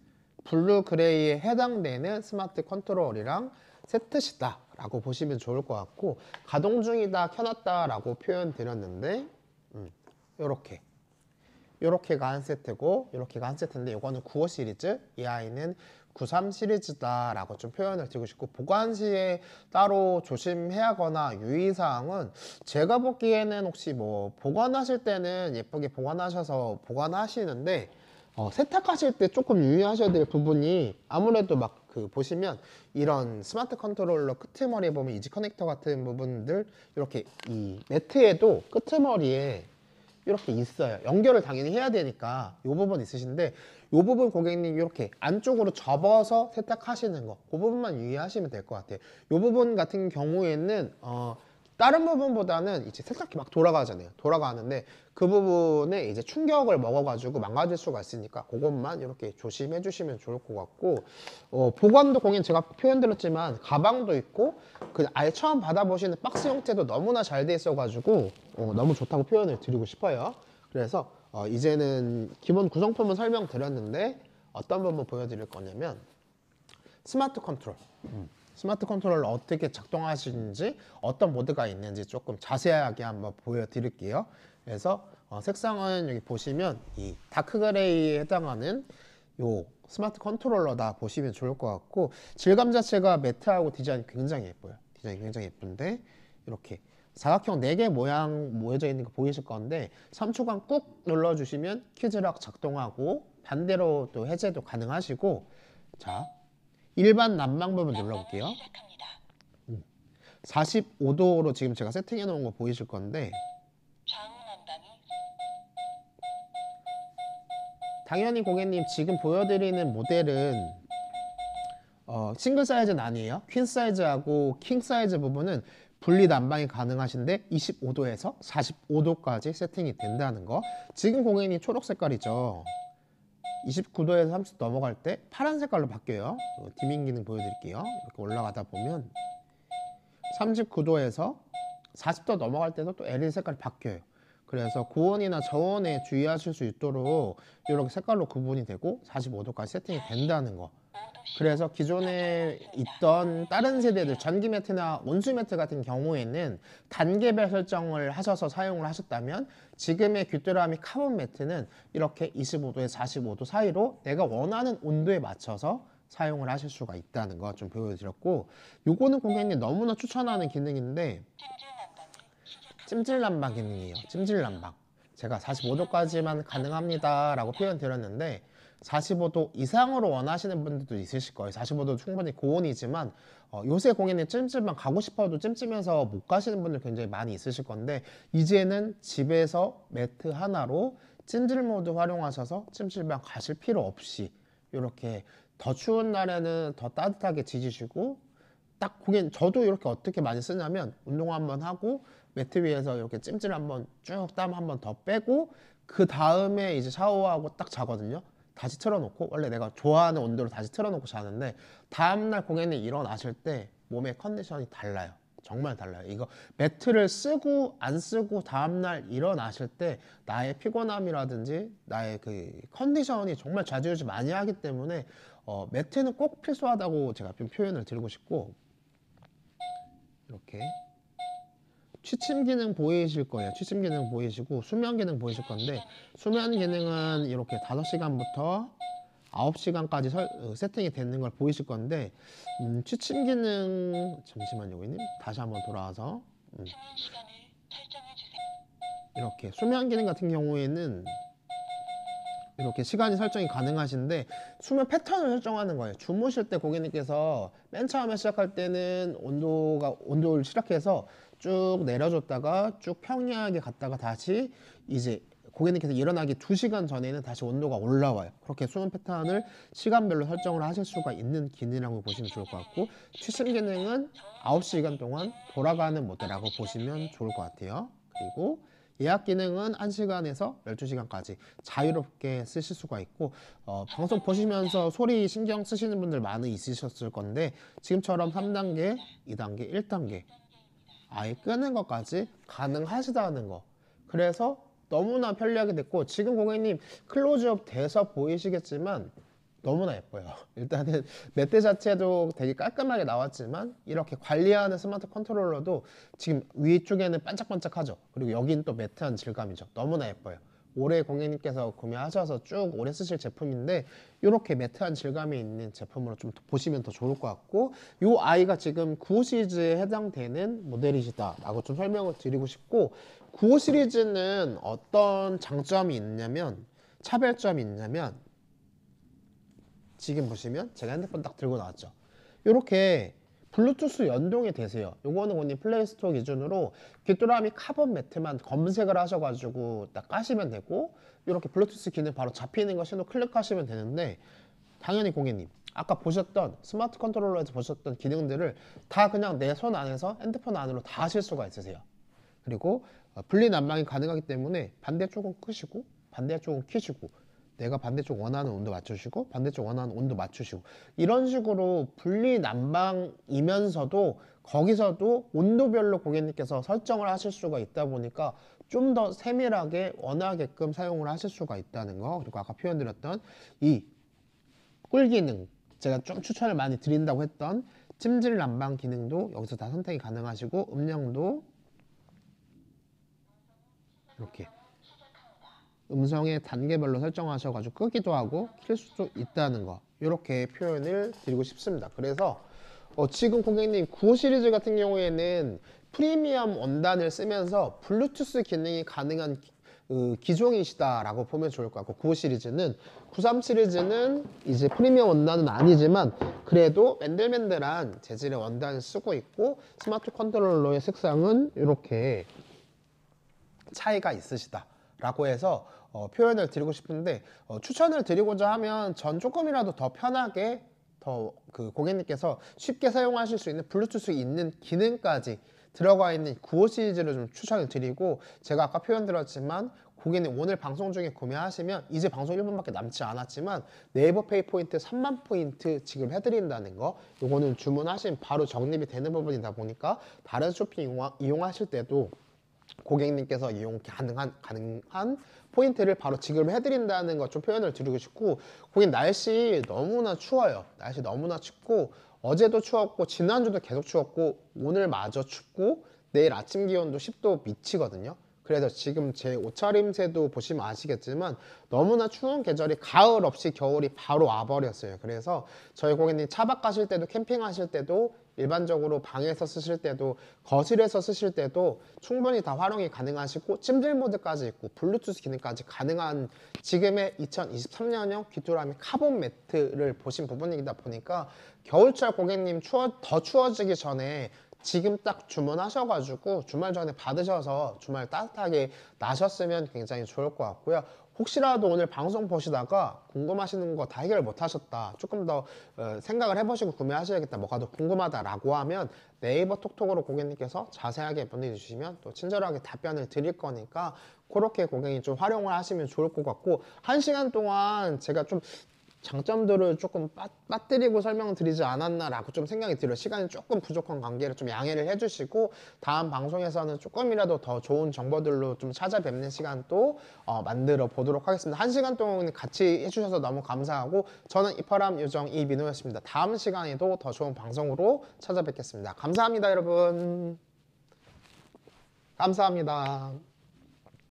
블루 그레이에 해당되는 스마트 컨트롤이랑 세트시다 라고 보시면 좋을 것 같고, 가동 중이다 켜놨다 라고 표현 드렸는데 요렇게가 한 세트고 요렇게가 한 세트인데 이거는 95 시리즈, 이 아이는 93 시리즈다 라고 좀 표현을 드리고 싶고, 보관 시에 따로 조심해야 하거나 유의사항은 제가 보기에는 혹시 뭐 보관하실 때는 예쁘게 보관하셔서 보관하시는데 세탁하실 때 조금 유의하셔야 될 부분이, 아무래도 막 보시면 이런 스마트 컨트롤러 끄트머리에 보면 이지 커넥터 같은 부분들 이렇게 이 매트에도 끄트머리에 이렇게 있어요. 연결을 당연히 해야 되니까 이 부분 있으신데 이 부분 고객님 이렇게 안쪽으로 접어서 세탁하시는 거, 그 부분만 유의하시면 될 것 같아요. 이 부분 같은 경우에는 다른 부분보다는 이제 세탁기 막 돌아가잖아요. 돌아가는데 그 부분에 이제 충격을 먹어가지고 망가질 수가 있으니까 그것만 이렇게 조심해 주시면 좋을 것 같고, 보관도 고객님 제가 표현드렸지만 가방도 있고 아예 처음 받아보시는 박스 형태도 너무나 잘 돼 있어가지고 너무 좋다고 표현을 드리고 싶어요. 그래서 이제는 기본 구성품은 설명드렸는데 어떤 부분 보여드릴 거냐면 스마트 컨트롤. 스마트 컨트롤러 어떻게 작동하시는지 어떤 모드가 있는지 조금 자세하게 한번 보여드릴게요. 그래서 색상은 여기 보시면 이 다크 그레이에 해당하는 요 스마트 컨트롤러다 보시면 좋을 것 같고, 질감 자체가 매트하고 디자인 굉장히 예뻐요. 디자인 굉장히 예쁜데 이렇게 사각형 4개 모양 모여져 있는 거 보이실 건데 3초간 꾹 눌러주시면 퀴즈락 작동하고 반대로 또 해제도 가능하시고 자 일반 난방 부분 눌러볼게요. 45도로 지금 제가 세팅해 놓은 거 보이실 건데 당연히 고객님 지금 보여드리는 모델은 싱글 사이즈는 아니에요. 퀸 사이즈하고 킹 사이즈 부분은 분리 난방이 가능하신데 25도에서 45도까지 세팅이 된다는 거. 지금 고객님 초록 색깔이죠. 29도에서 30도 넘어갈 때 파란 색깔로 바뀌어요. 디밍 기능 보여드릴게요. 이렇게 올라가다 보면 39도에서 40도 넘어갈 때도 또 LED 색깔이 바뀌어요. 그래서 고온이나 저온에 주의하실 수 있도록 이렇게 색깔로 구분이 되고 45도까지 세팅이 된다는 거. 그래서 기존에 있던 다른 세대들 전기 매트나 온수 매트 같은 경우에는 단계별 설정을 하셔서 사용을 하셨다면 지금의 귀뚜라미 카본 매트는 이렇게 25도에서 45도 사이로 내가 원하는 온도에 맞춰서 사용을 하실 수가 있다는 거 좀 보여드렸고, 요거는 고객님 너무나 추천하는 기능인데 찜질 난방 기능이에요. 찜질 난방. 제가 45도까지만 가능합니다 라고 표현 드렸는데 45도 이상으로 원하시는 분들도 있으실 거예요. 45도 충분히 고온이지만 요새 고객님 찜질방 가고 싶어도 찜찜해서 못 가시는 분들 굉장히 많이 있으실 건데 이제는 집에서 매트 하나로 찜질 모드 활용하셔서 찜질방 가실 필요 없이 이렇게 더 추운 날에는 더 따뜻하게 지지시고 딱 고객님 저도 이렇게 어떻게 많이 쓰냐면 운동 한번 하고 매트 위에서 이렇게 찜질 한번 쭉 땀 한번 더 빼고 그 다음에 이제 샤워하고 딱 자거든요. 다시 틀어놓고 원래 내가 좋아하는 온도로 다시 틀어놓고 자는데 다음날 고객님 일어나실 때 몸의 컨디션이 달라요. 정말 달라요. 이거 매트를 쓰고 안 쓰고 다음날 일어나실 때 나의 피곤함이라든지 나의 그 컨디션이 정말 좌지우지 많이 하기 때문에 매트는 꼭 필수하다고 제가 좀 표현을 드리고 싶고, 이렇게 취침 기능 보이실 거예요. 취침 기능 보이시고 수면 기능 보이실 건데 수면 기능은 이렇게 5시간부터 9시간까지 세팅이 되는 걸 보이실 건데 취침 기능 잠시만요 고객님 다시 한번 돌아와서 이렇게 수면 기능 같은 경우에는 이렇게 시간이 설정이 가능하신데 수면 패턴을 설정하는 거예요. 주무실 때 고객님께서 맨 처음에 시작할 때는 온도를 시작해서 쭉 내려줬다가 쭉 평이하게 갔다가 다시 이제 고객님께서 일어나기 2시간 전에는 다시 온도가 올라와요. 그렇게 수면 패턴을 시간별로 설정을 하실 수가 있는 기능이라고 보시면 좋을 것 같고, 취침 기능은 9시간 동안 돌아가는 모드라고 보시면 좋을 것 같아요. 그리고 예약 기능은 1시간에서 12시간까지 자유롭게 쓰실 수가 있고, 방송 보시면서 소리 신경 쓰시는 분들 많이 있으셨을 건데 지금처럼 3단계, 2단계, 1단계 아예 끄는 것까지 가능하시다는 거. 그래서 너무나 편리하게 됐고 지금 고객님 클로즈업 돼서 보이시겠지만 너무나 예뻐요. 일단은 매트 자체도 되게 깔끔하게 나왔지만 이렇게 관리하는 스마트 컨트롤러도 지금 위쪽에는 반짝반짝하죠. 그리고 여긴 또 매트한 질감이죠. 너무나 예뻐요. 올해 고객님께서 구매하셔서 쭉 오래 쓰실 제품인데 이렇게 매트한 질감이 있는 제품으로 좀 보시면 더 좋을 것 같고, 이 아이가 지금 95 시리즈에 해당되는 모델이시다 라고 좀 설명을 드리고 싶고, 95 시리즈는 어떤 장점이 있냐면 차별점이 있냐면 지금 보시면 제가 핸드폰 딱 들고 나왔죠. 이렇게 블루투스 연동이 되세요. 요거는 고객님 플레이스토어 기준으로 귀뚜라미 카본 매트만 검색을 하셔가지고 딱 까시면 되고 이렇게 블루투스 기능 바로 잡히는 거 신호 클릭하시면 되는데, 당연히 고객님 아까 보셨던 스마트 컨트롤러에서 보셨던 기능들을 다 그냥 내 손 안에서 핸드폰 안으로 다 하실 수가 있으세요. 그리고 분리 난방이 가능하기 때문에 반대쪽은 끄시고 반대쪽은 켜시고 내가 반대쪽 원하는 온도 맞추시고 반대쪽 원하는 온도 맞추시고 이런 식으로 분리 난방이면서도 거기서도 온도별로 고객님께서 설정을 하실 수가 있다 보니까 좀 더 세밀하게 원하게끔 사용을 하실 수가 있다는 거. 그리고 아까 표현드렸던 이 꿀 기능, 제가 좀 추천을 많이 드린다고 했던 찜질 난방 기능도 여기서 다 선택이 가능하시고 음량도 이렇게 음성의 단계별로 설정하셔가지고 끄기도 하고 킬 수도 있다는 거, 이렇게 표현을 드리고 싶습니다. 그래서 지금 고객님 9호 시리즈 같은 경우에는 프리미엄 원단을 쓰면서 블루투스 기능이 가능한 기종이시다라고 보면 좋을 것 같고 9호 시리즈는 93 시리즈는 이제 프리미엄 원단은 아니지만 그래도 맨들맨들한 재질의 원단을 쓰고 있고 스마트 컨트롤러의 색상은 이렇게 차이가 있으시다라고 해서 표현을 드리고 싶은데 추천을 드리고자 하면 전 조금이라도 더 편하게 더 그 고객님께서 쉽게 사용하실 수 있는 블루투스 있는 기능까지 들어가 있는 9호 시리즈를 좀 추천을 드리고 제가 아까 표현 드렸지만 고객님 오늘 방송 중에 구매하시면 이제 방송 1분밖에 남지 않았지만 네이버 페이 포인트 3만 포인트 지급해드린다는 거 요거는 주문하시면 바로 적립이 되는 부분이다 보니까 다른 쇼핑 이용하실 때도 고객님께서 이용 가능한 포인트를 바로 지급을 해드린다는 것 좀 표현을 드리고 싶고 고객님 날씨 너무나 추워요. 날씨 너무나 춥고 어제도 추웠고 지난주도 계속 추웠고 오늘마저 춥고 내일 아침 기온도 10도 미치거든요. 그래서 지금 제 옷차림새도 보시면 아시겠지만 너무나 추운 계절이 가을 없이 겨울이 바로 와버렸어요. 그래서 저희 고객님 차박 가실 때도 캠핑하실 때도 일반적으로 방에서 쓰실 때도 거실에서 쓰실 때도 충분히 다 활용이 가능하시고 찜질 모드까지 있고 블루투스 기능까지 가능한 지금의 2023년형 귀뚜라미 카본 매트를 보신 부분이다 보니까 겨울철 고객님 더 추워지기 전에 지금 딱 주문하셔가지고 주말 전에 받으셔서 주말 따뜻하게 나셨으면 굉장히 좋을 것 같고요. 혹시라도 오늘 방송 보시다가 궁금하시는 거 다 해결 못 하셨다. 조금 더 생각을 해보시고 구매하셔야겠다. 뭐가 더 궁금하다라고 하면 네이버 톡톡으로 고객님께서 자세하게 문의 주시면 또 친절하게 답변을 드릴 거니까 그렇게 고객님 좀 활용을 하시면 좋을 것 같고 1시간 동안 제가 좀 장점들을 조금 빠뜨리고 설명드리지 않았나라고 좀 생각이 들어요. 시간이 조금 부족한 관계를 좀 양해를 해주시고 다음 방송에서는 조금이라도 더 좋은 정보들로 좀 찾아뵙는 시간 또 만들어 보도록 하겠습니다. 1시간 동안 같이 해주셔서 너무 감사하고 저는 이파람 요정 이민호였습니다. 다음 시간에도 더 좋은 방송으로 찾아뵙겠습니다. 감사합니다, 여러분. 감사합니다.